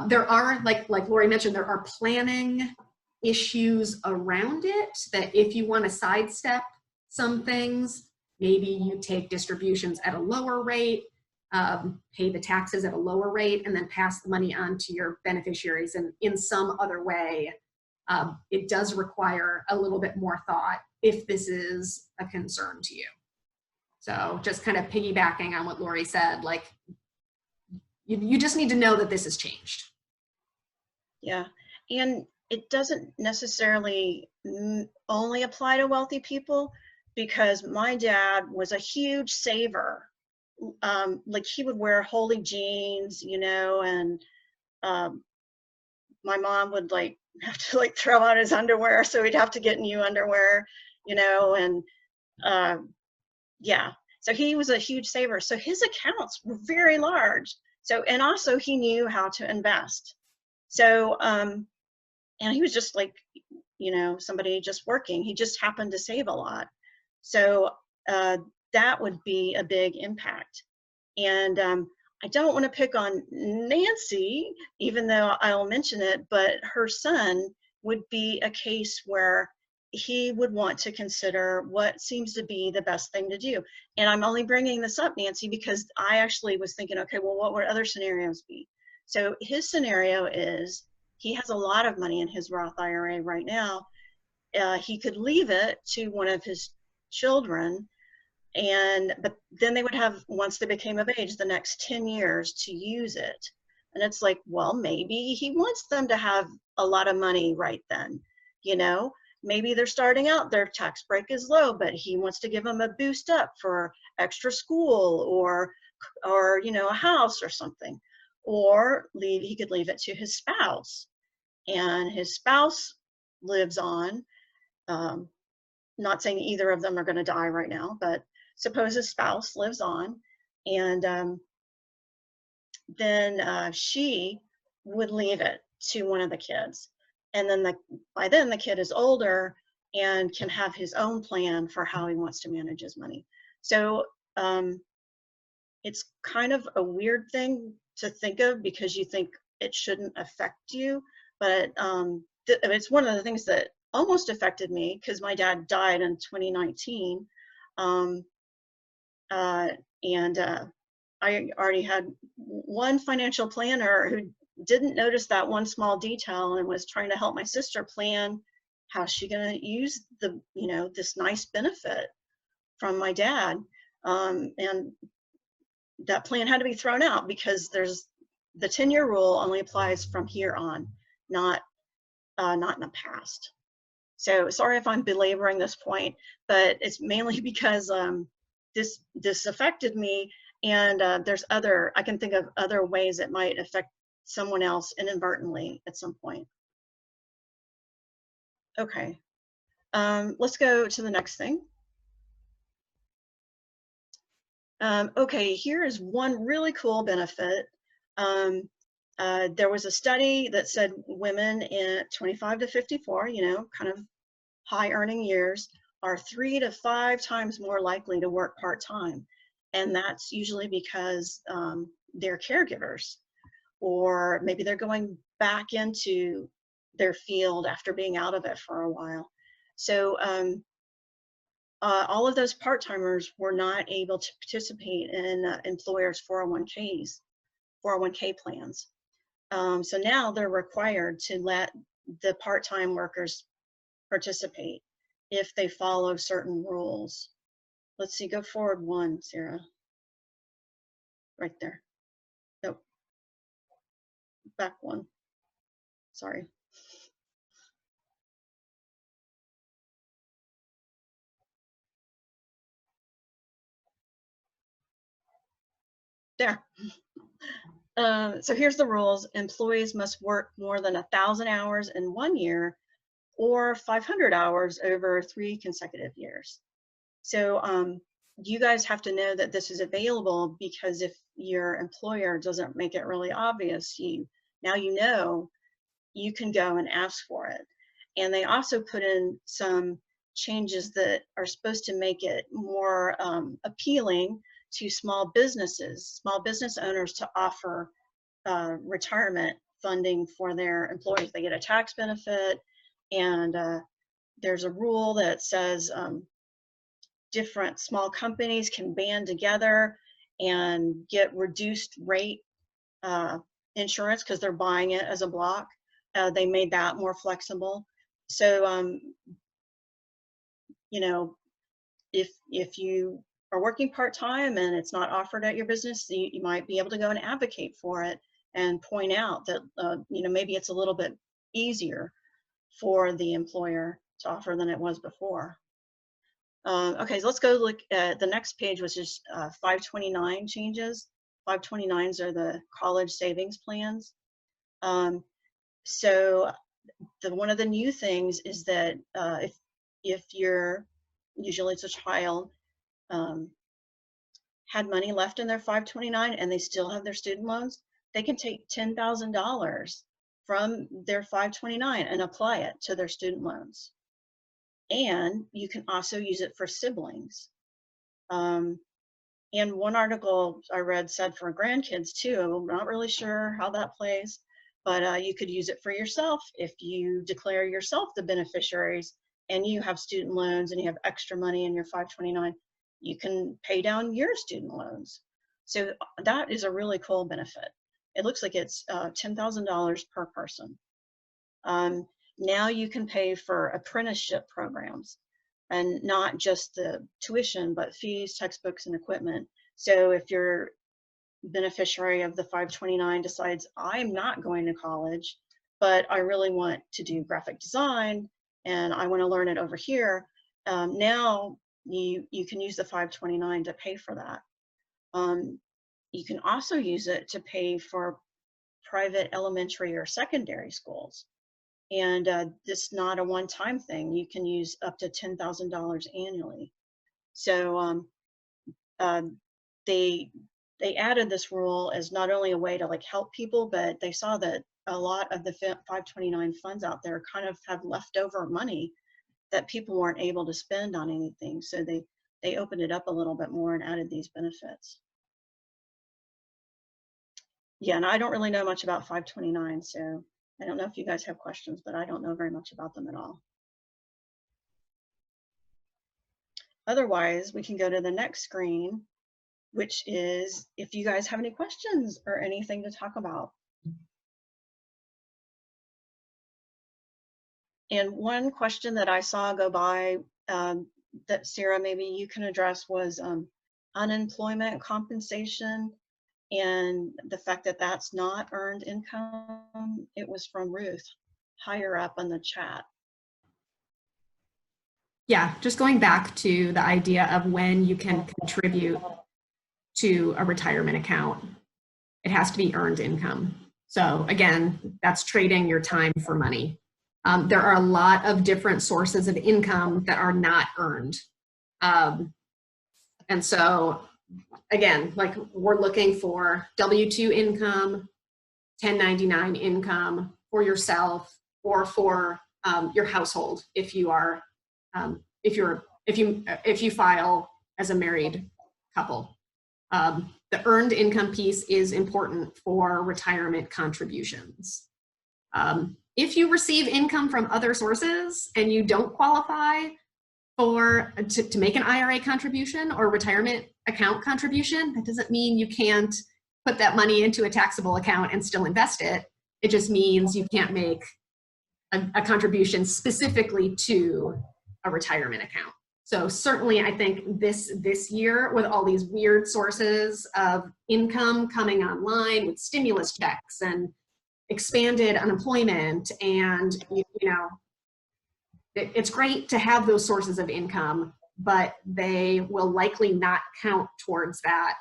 There are, like Laurie mentioned, there are planning issues around it that if you want to sidestep some things, maybe you take distributions at a lower rate, pay the taxes at a lower rate, and then pass the money on to your beneficiaries in some other way. It does require a little bit more thought if this is a concern to you. So just kind of piggybacking on what Laurie said, you just need to know that this has changed. Yeah, and it doesn't necessarily only apply to wealthy people, because my dad was a huge saver. He would wear holey jeans, and my mom would have to throw out his underwear, so he'd have to get new underwear, and yeah. So he was a huge saver. So his accounts were very large. So, and also he knew how to invest. So, and he was just somebody just working. He just happened to save a lot. So that would be a big impact. And I don't want to pick on Nancy, even though I'll mention it, but her son would be a case where he would want to consider what seems to be the best thing to do. And I'm only bringing this up, Nancy, because I actually was thinking, okay, well, what would other scenarios be? So his scenario is he has a lot of money in his Roth IRA right now. He could leave it to one of his children, but then they would have, once they became of age, the next 10 years to use it. And it's well, maybe he wants them to have a lot of money right then, maybe they're starting out, their tax break is low, but he wants to give them a boost up for extra school or a house or something. Or he could leave it to his spouse, and his spouse lives on. Not saying either of them are going to die right now, but suppose his spouse lives on, and then she would leave it to one of the kids. And then by then the kid is older and can have his own plan for how he wants to manage his money. So it's kind of a weird thing to think of, because you think it shouldn't affect you, but it's one of the things that almost affected me, because my dad died in 2019, and I already had one financial planner who didn't notice that one small detail and was trying to help my sister plan how's she going to use the, this nice benefit from my dad? And that plan had to be thrown out because there's the 10-year rule only applies from here on, not in the past. So sorry if I'm belaboring this point, but it's mainly because this affected me, and I can think of other ways it might affect someone else inadvertently at some point. Okay, let's go to the next thing. Okay, here is one really cool benefit. There was a study that said women in 25 to 54, kind of high earning years, are 3 to 5 times more likely to work part-time. And that's usually because they're caregivers, or maybe they're going back into their field after being out of it for a while. So all of those part-timers were not able to participate in employers' 401k plans. So now they're required to let the part-time workers participate if they follow certain rules. Let's see, go forward one, Sarah. Right there. Nope. Back one. Sorry. There. So here's the rules. Employees must work more than 1,000 hours in 1 year or 500 hours over 3 consecutive years. So you guys have to know that this is available, because if your employer doesn't make it really obvious, now you know you can go and ask for it. And they also put in some changes that are supposed to make it more appealing to small business owners to offer retirement funding for their employees. They get a tax benefit, and there's a rule that says different small companies can band together and get reduced rate insurance because they're buying it as a block. They made that more flexible. So, if you are working part-time and it's not offered at your business, you might be able to go and advocate for it and point out that, maybe it's a little bit easier for the employer to offer than it was before. Okay, so let's go look at the next page, which is 529 changes. 529s are the college savings plans. So one of the new things is that if you're, usually it's a child, had money left in their 529 and they still have their student loans, they can take $10,000 from their 529 and apply it to their student loans. And you can also use it for siblings. And one article I read said for grandkids too. I'm not really sure how that plays, but you could use it for yourself if you declare yourself the beneficiaries and you have student loans and you have extra money in your 529. You can pay down your student loans. So that is a really cool benefit. It looks like it's $10,000 per person. Now you can pay for apprenticeship programs, and not just the tuition, but fees, textbooks, and equipment. So if your beneficiary of the 529 decides, I'm not going to college, but I really want to do graphic design and I want to learn it over here, now you can use the 529 to pay for that. You can also use it to pay for private elementary or secondary schools. And this is not a one-time thing. You can use up to $10,000 annually. So they added this rule as not only a way to help people, but they saw that a lot of the 529 funds out there kind of have leftover money that people weren't able to spend on anything. So they opened it up a little bit more and added these benefits. Yeah, and I don't really know much about 529, so I don't know if you guys have questions, but I don't know very much about them at all. Otherwise, we can go to the next screen, which is if you guys have any questions or anything to talk about. And one question that I saw go by that Sarah, maybe you can address was unemployment compensation and the fact that that's not earned income. It was from Ruth, higher up on the chat. Yeah, just going back to the idea of when you can contribute to a retirement account, it has to be earned income. So again, that's trading your time for money. There are a lot of different sources of income that are not earned. And so again, like we're looking for W-2 income, 1099 income for yourself or for your household if you are if you file as a married couple. The earned income piece is important for retirement contributions. If you receive income from other sources and you don't qualify to make an IRA contribution or retirement account contribution, that doesn't mean you can't put that money into a taxable account and still invest it. It just means you can't make a contribution specifically to a retirement account. So certainly I think this year with all these weird sources of income coming online with stimulus checks and expanded unemployment and, you know, it's great to have those sources of income, but they will likely not count towards that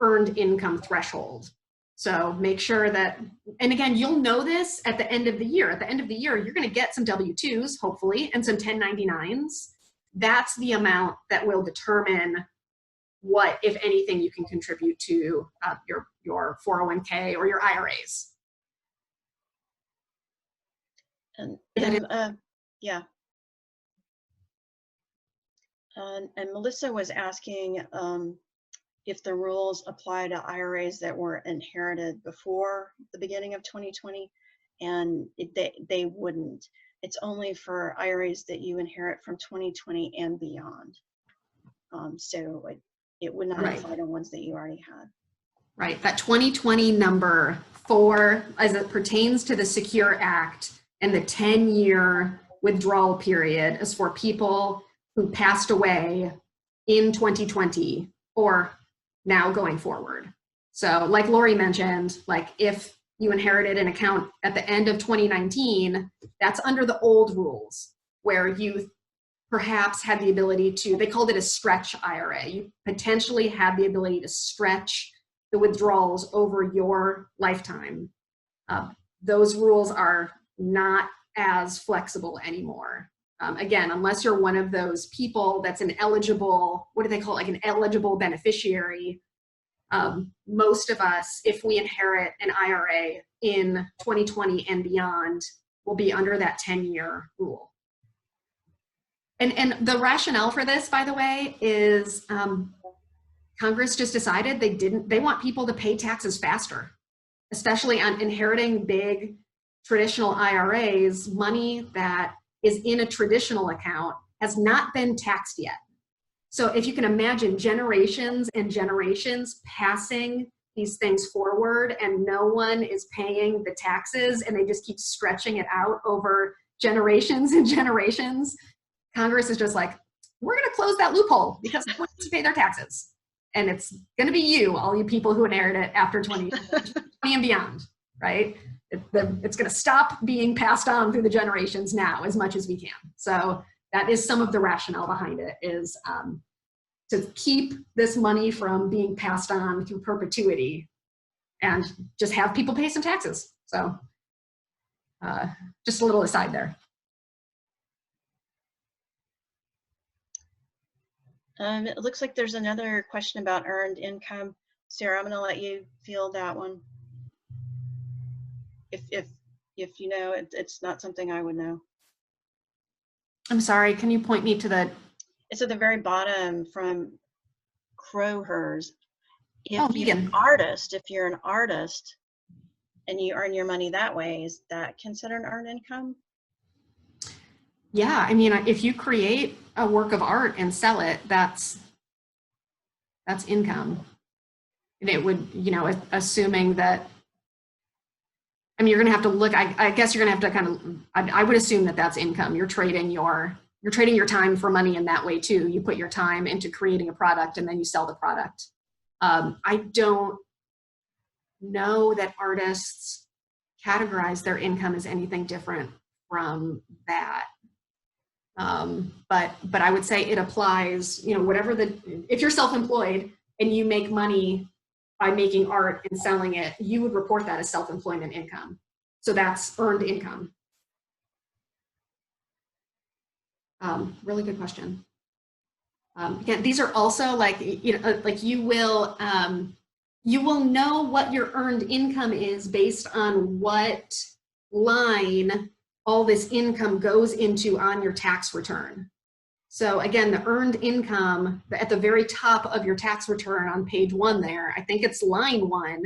earned income threshold. So make sure that, and again, you'll know this at the end of the year. At the end of the year, you're going to get some W-2s, hopefully, and some 1099s. That's the amount that will determine what, if anything, you can contribute to your 401k or your IRAs. And yeah. And Melissa was asking if the rules apply to IRAs that were inherited before the beginning of 2020, and they wouldn't. It's only for IRAs that you inherit from 2020 and beyond. So it would not apply to ones that you already had. Right, that 2020 number as it pertains to the Secure Act and the 10-year withdrawal period is for people who passed away in 2020 or now going forward. So like Laurie mentioned, like if you inherited an account at the end of 2019, that's under the old rules where you perhaps had the ability to, they called it a stretch IRA. You potentially had the ability to stretch the withdrawals over your lifetime. Those rules are not as flexible anymore. Again, unless you're one of those people that's an eligible, what do they call it, like an eligible beneficiary. Most of us, if we inherit an IRA in 2020 and beyond, will be under that 10-year rule. And the rationale for this, by the way, is Congress just decided they want people to pay taxes faster, especially on inheriting big traditional IRAs. Money that is in a traditional account has not been taxed yet. So if you can imagine generations and generations passing these things forward and no one is paying the taxes and they just keep stretching it out over generations and generations, Congress is just like, we're going to close that loophole because no one wants to pay their taxes. And it's going to be you, all you people who inherit it after 2020 and beyond, right? It's going to stop being passed on through the generations now as much as we can. So that is some of the rationale behind it, is to keep this money from being passed on through perpetuity and just have people pay some taxes. So just a little aside there. It looks like there's another question about earned income. Sarah, I'm going to let you field that one. If you know, it's not something I would know. I'm sorry, can you point me to the... It's at the very bottom from Crowhers. If you're an artist and you earn your money that way, is that considered earned income? Yeah, I mean, if you create a work of art and sell it, that's income. And it would, you know, assuming that, I mean, you're going to have to look, I guess you're going to have to kind of, I would assume that that's income. You're trading your time for money in that way too. You put your time into creating a product and then you sell the product. I don't know that artists categorize their income as anything different from that. But I would say it applies, you know, whatever if you're self-employed and you make money by making art and selling it, you would report that as self-employment income. So that's earned income. Really good question. Again, these are also like, you know, like you will know what your earned income is based on what line all this income goes into on your tax return. So again, the earned income at the very top of your tax return on page 1 there, I think it's line 1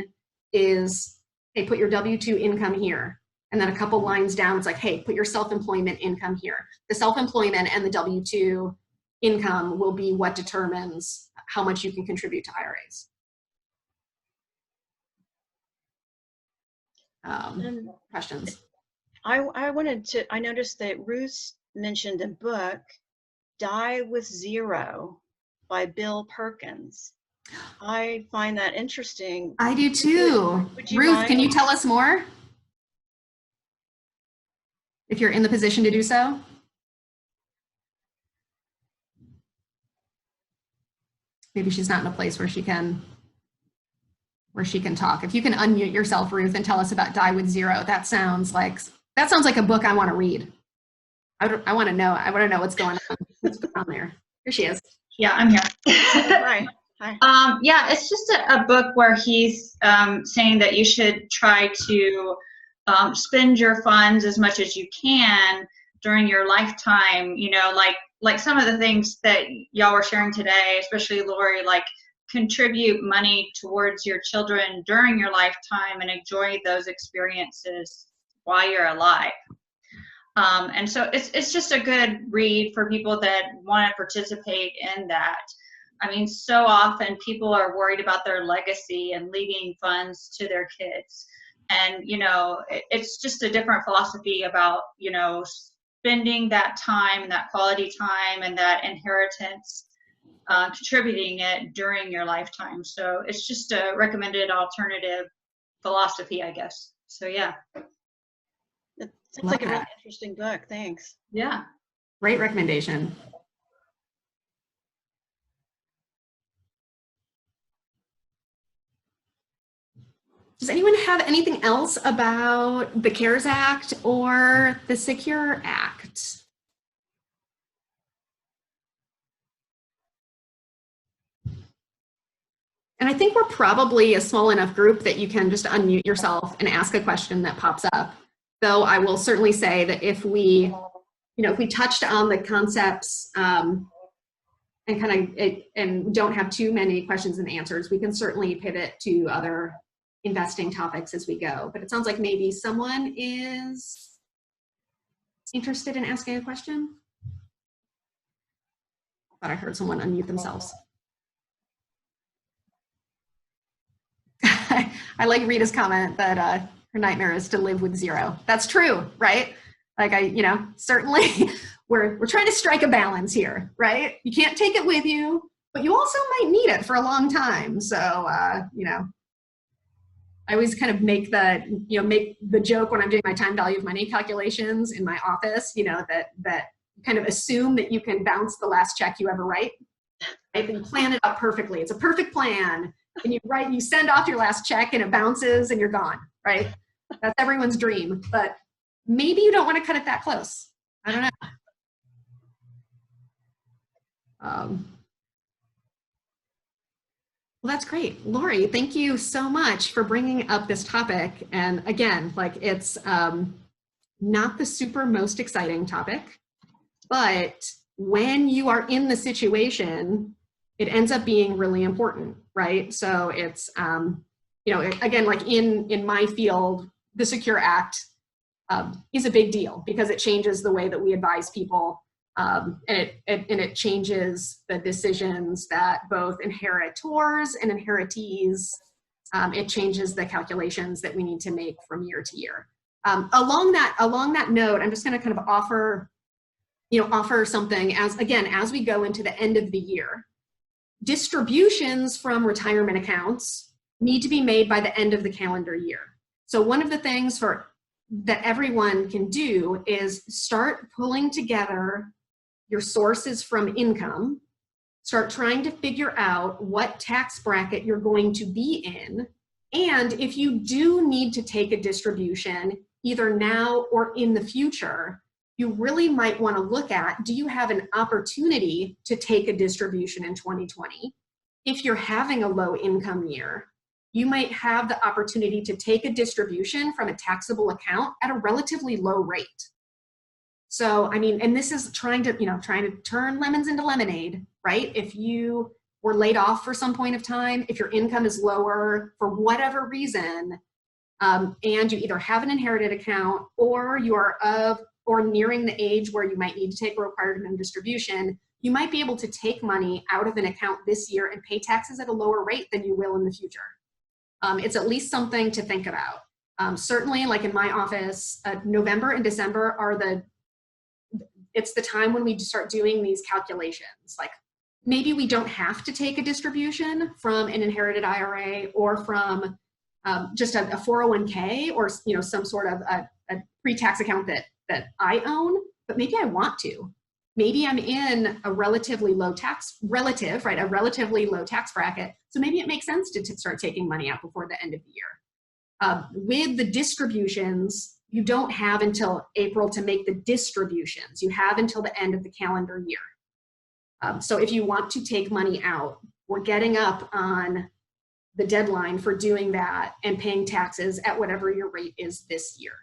is, hey, put your W-2 income here. And then a couple lines down, it's like, hey, put your self-employment income here. The self-employment and the W-2 income will be what determines how much you can contribute to IRAs. Questions? I noticed that Ruth mentioned a book, Die with Zero by Bill Perkins. I find that interesting. I do too. Ruth, can you tell us more? If you're in the position to do so. Maybe she's not in a place where she can talk. If you can unmute yourself, Ruth, and tell us about Die with Zero, that sounds like a book I want to read. I want to know what's going on. What's going on there? Here she is. Yeah, I'm here. Hi. Hi. Yeah, it's just a book where he's saying that you should try to spend your funds as much as you can during your lifetime. You know, like some of the things that y'all were sharing today, especially Laurie, like contribute money towards your children during your lifetime and enjoy those experiences while you're alive. And so it's just a good read for people that want to participate in that. I mean, so often people are worried about their legacy and leaving funds to their kids. And, you know, it's just a different philosophy about, you know, spending that time and that quality time and that inheritance, contributing it during your lifetime. So it's just a recommended alternative philosophy, I guess. So, yeah. It sounds like a really interesting book. Thanks. Yeah. Great recommendation. Does anyone have anything else about the CARES Act or the Secure Act? And I think we're probably a small enough group that you can just unmute yourself and ask a question that pops up. Though I will certainly say that if we touched on the concepts and don't have too many questions and answers, we can certainly pivot to other investing topics as we go. But it sounds like maybe someone is interested in asking a question. I thought I heard someone unmute themselves. I like Rita's comment that her nightmare is to live with zero. That's true, right? Like certainly we're trying to strike a balance here, right? You can't take it with you, but you also might need it for a long time. So, I always kind of make the joke when I'm doing my time value of money calculations in my office, that kind of assume that you can bounce the last check you ever write. Right? And plan it out perfectly. It's a perfect plan. And you send off your last check and it bounces and you're gone, right? That's everyone's dream, but maybe you don't want to cut it that close. I don't know. Well, that's great. Laurie, thank you so much for bringing up this topic. And again, it's not the super most exciting topic, but when you are in the situation, it ends up being really important, right? So it's, again, like in my field, the Secure Act is a big deal because it changes the way that we advise people, and it changes the decisions that both inheritors and inheritees it changes the calculations that we need to make from year to year. Along that note, I'm just going to kind of offer something as we go into the end of the year. Distributions from retirement accounts need to be made by the end of the calendar year. So one of the things that everyone can do is start pulling together your sources from income, start trying to figure out what tax bracket you're going to be in, and if you do need to take a distribution, either now or in the future, you really might want to look at, do you have an opportunity to take a distribution in 2020? If you're having a low income year, you might have the opportunity to take a distribution from a taxable account at a relatively low rate. So, I mean, and this is trying to turn lemons into lemonade, right? If you were laid off for some point of time, if your income is lower for whatever reason, and you either have an inherited account or you are or nearing the age where you might need to take a required minimum distribution, you might be able to take money out of an account this year and pay taxes at a lower rate than you will in the future. It's at least something to think about. Certainly, like in my office, November and December it's the time when we start doing these calculations. Like maybe we don't have to take a distribution from an inherited IRA or from just a 401k or some sort of a pre-tax account that I own, but maybe I want to. Maybe I'm in a relatively low tax bracket. So maybe it makes sense to start taking money out before the end of the year. With the distributions, you don't have until April to make the distributions. You have until the end of the calendar year. So if you want to take money out, we're getting up on the deadline for doing that and paying taxes at whatever your rate is this year.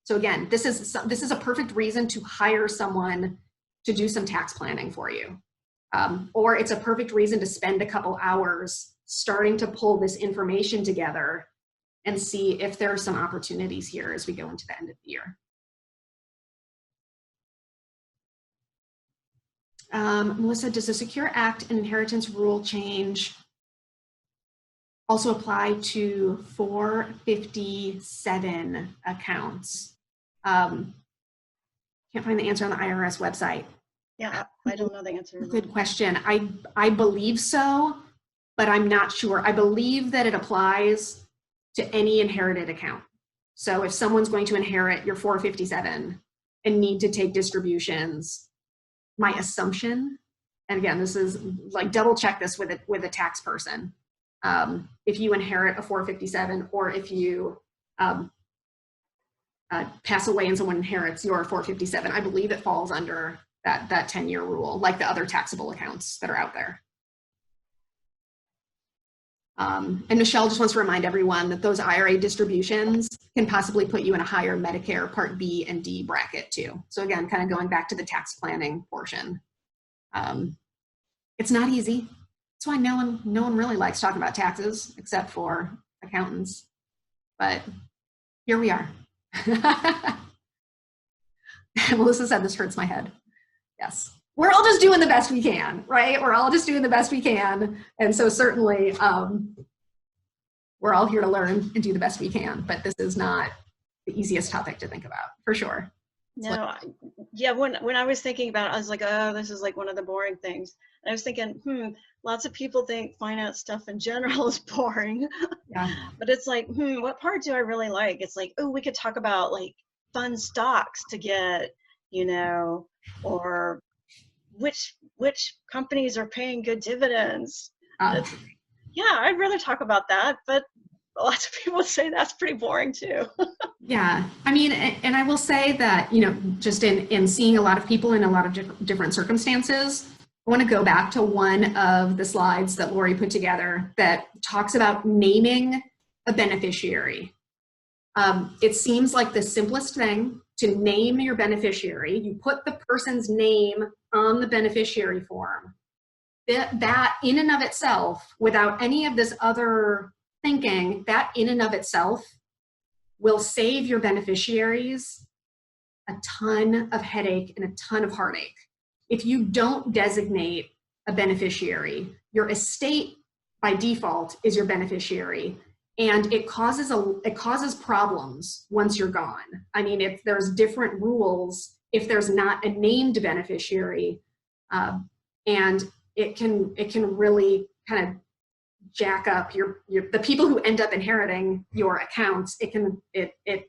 So again, this is a perfect reason to hire someone to do some tax planning for you. Or it's a perfect reason to spend a couple hours starting to pull this information together and see if there are some opportunities here as we go into the end of the year. Melissa, does the Secure Act and inheritance rule change also apply to 457 accounts? Can't find the answer on the IRS website. Yeah, I don't know the answer. Good question. I believe so, but I'm not sure. I believe that it applies to any inherited account. So if someone's going to inherit your 457 and need to take distributions, my assumption, and again, this is like double check this with a tax person. If you inherit a 457 or if you pass away and someone inherits your 457, I believe it falls under that 10-year rule, like the other taxable accounts that are out there. And Michelle just wants to remind everyone that those IRA distributions can possibly put you in a higher Medicare Part B and D bracket too. So again, kind of going back to the tax planning portion. It's not easy. That's why no one really likes talking about taxes except for accountants. But here we are. Melissa said this hurts my head. Yes. We're all just doing the best we can, right? We're all just doing the best we can. And so certainly we're all here to learn and do the best we can, but this is not the easiest topic to think about, for sure. No, yeah, when I was thinking about it, I was like, oh, this is like one of the boring things. And I was thinking, lots of people think finance stuff in general is boring. Yeah. But it's like, what part do I really like? It's like, oh, we could talk about like fun stocks to get, or which companies are paying good dividends. Yeah, I'd rather talk about that, but lots of people say that's pretty boring too. Yeah, I mean, and I will say that, just in seeing a lot of people in a lot of different circumstances, I want to go back to one of the slides that Laurie put together that talks about naming a beneficiary. It seems like the simplest thing to name your beneficiary. You put the person's name on the beneficiary form. That in and of itself, without any of this other thinking, that in and of itself will save your beneficiaries a ton of headache and a ton of heartache. If you don't designate a beneficiary, your estate by default is your beneficiary. And it causes problems once you're gone. I mean, if there's different rules, if there's not a named beneficiary, and it can really kind of jack up the people who end up inheriting your accounts. It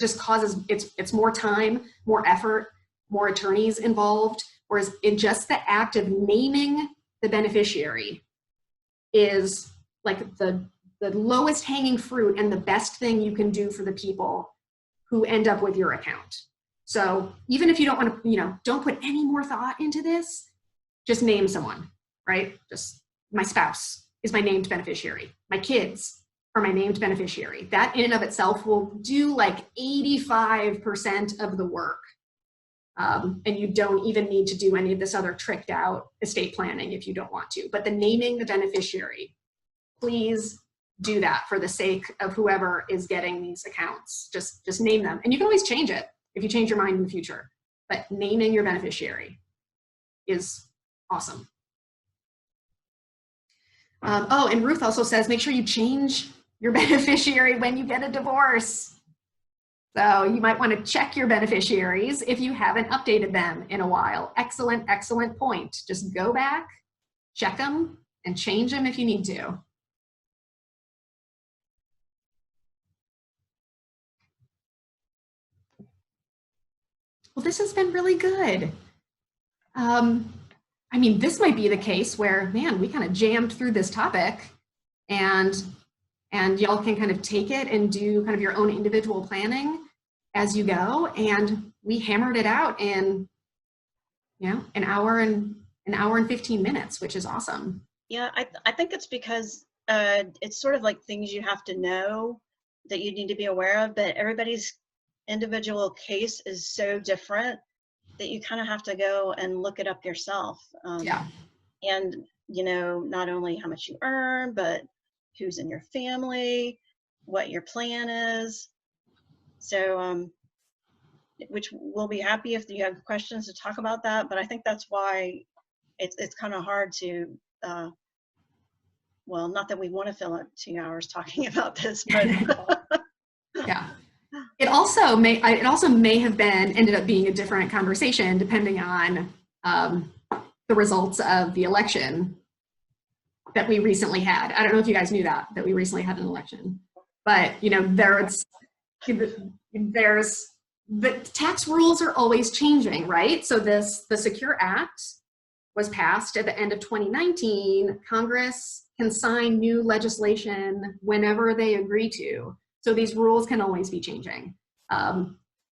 just causes, it's more time, more effort, more attorneys involved. Whereas just the act of naming the beneficiary is like the lowest hanging fruit and the best thing you can do for the people who end up with your account. So even if you don't want to, don't put any more thought into this, just name someone, right? Just my spouse is my named beneficiary. My kids are my named beneficiary. That in and of itself will do like 85% of the work. And you don't even need to do any of this other tricked out estate planning if you don't want to. But the naming the beneficiary, please do that for the sake of whoever is getting these accounts. Just name them. And you can always change it if you change your mind in the future. But naming your beneficiary is awesome. Oh, and Ruth also says, make sure you change your beneficiary when you get a divorce. So you might want to check your beneficiaries if you haven't updated them in a while. Excellent, excellent point. Just go back, check them, and change them if you need to. Well, this has been really good. I mean, this might be the case where, man, we kind of jammed through this topic, and y'all can kind of take it and do kind of your own individual planning as you go. And we hammered it out in, an hour and 15 minutes, which is awesome. Yeah, I think it's because it's sort of like things you have to know that you need to be aware of, but everybody's individual case is so different that you kind of have to go and look it up yourself. Yeah. And, not only how much you earn, but who's in your family, what your plan is. So, which we'll be happy if you have questions to talk about that. But I think that's why it's kind of hard to, well, not that we want to fill up 2 hours talking about this, but yeah. It also may have ended up being a different conversation depending on the results of the election that we recently had. I don't know if you guys knew that we recently had an election, but there's the tax rules are always changing, right? So the Secure Act was passed at the end of 2019. Congress can sign new legislation whenever they agree to. So these rules can always be changing.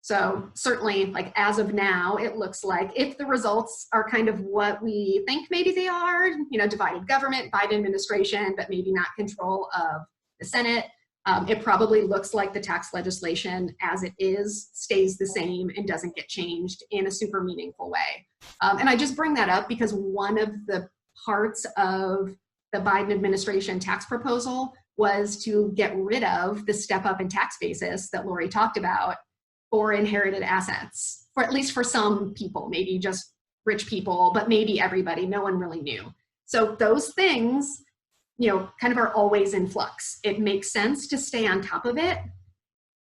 So certainly, like as of now, it looks like if the results are kind of what we think maybe they are, divided government, Biden administration, but maybe not control of the Senate, it probably looks like the tax legislation as it is stays the same and doesn't get changed in a super meaningful way. And I just bring that up because one of the parts of the Biden administration tax proposal was to get rid of the step up in tax basis that Laurie talked about for inherited assets, for at least for some people, maybe just rich people, but maybe everybody, no one really knew. So those things, kind of are always in flux. It makes sense to stay on top of it.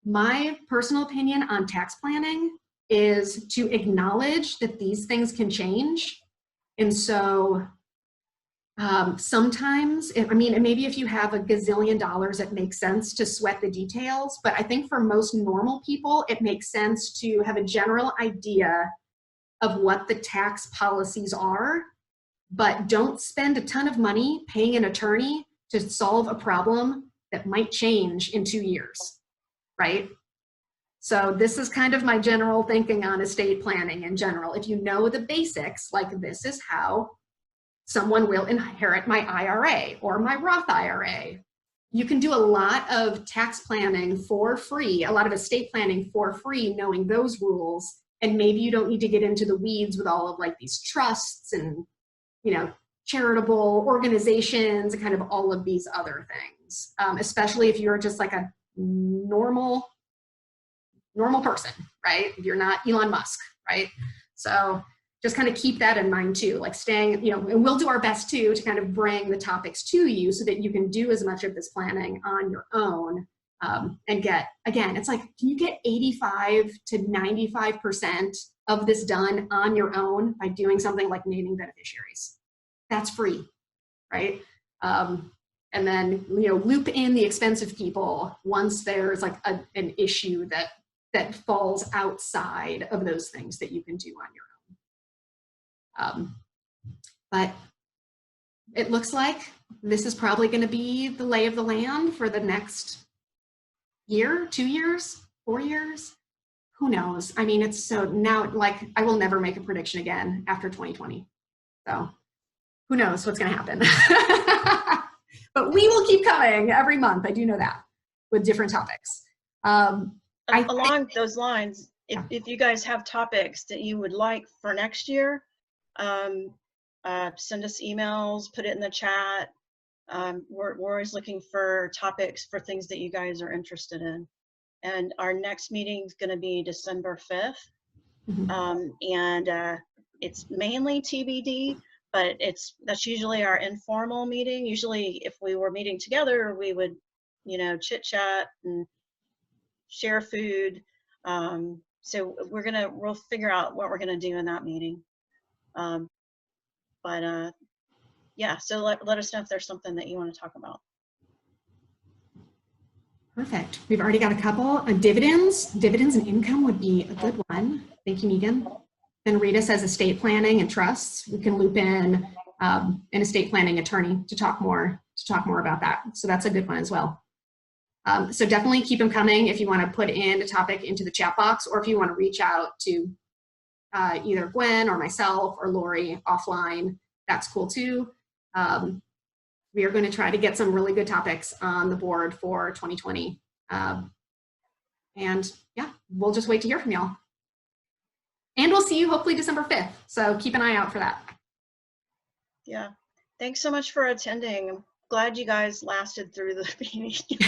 My personal opinion on tax planning is to acknowledge that these things can change. And so sometimes, maybe if you have $1 gazillion, it makes sense to sweat the details. But I think for most normal people, it makes sense to have a general idea of what the tax policies are, but don't spend a ton of money paying an attorney to solve a problem that might change in 2 years, right? So this is kind of my general thinking on estate planning in general. If you know the basics, like this is how someone will inherit my IRA or my Roth IRA. You can do a lot of tax planning for free, a lot of estate planning for free, knowing those rules. And maybe you don't need to get into the weeds with all of like these trusts and, charitable organizations and kind of all of these other things, especially if you're just like a normal person, right? You're not Elon Musk, right? So just kind of keep that in mind too, like staying, and we'll do our best too to kind of bring the topics to you so that you can do as much of this planning on your own, and get, again, it's like, can you get 85 to 95% of this done on your own by doing something like naming beneficiaries? That's free, right? And then, loop in the expensive people once there's like an issue that falls outside of those things that you can do on your own. But it looks like this is probably going to be the lay of the land for the next year, 2 years, 4 years. Who knows? I mean, it's so now, like, I will never make a prediction again after 2020. So who knows what's going to happen? But we will keep coming every month. I do know that, with different topics. Along those lines, if you guys have topics that you would like for next year, send us emails, put it in the chat. We're always looking for topics for things that you guys are interested in. And our next meeting is going to be December 5th. And it's mainly TBD, but that's usually our informal meeting. Usually if we were meeting together, we would, chit chat and share food. So we'll figure out what we're gonna do in that meeting. Yeah, so let us know if there's something that you want to talk about. Perfect. We've already got a couple. Dividends and income would be a good one. Thank you, Megan. Then Rita says estate planning and trusts. We can loop in an estate planning attorney to talk more about that. So that's a good one as well. So definitely keep them coming if you want to put in a topic into the chat box, or if you want to reach out to either Gwen or myself or Laurie offline, that's cool too. We are going to try to get some really good topics on the board for 2020. And yeah, we'll just wait to hear from y'all. And we'll see you hopefully December 5th. So keep an eye out for that. Yeah. Thanks so much for attending. I'm glad you guys lasted through the meeting.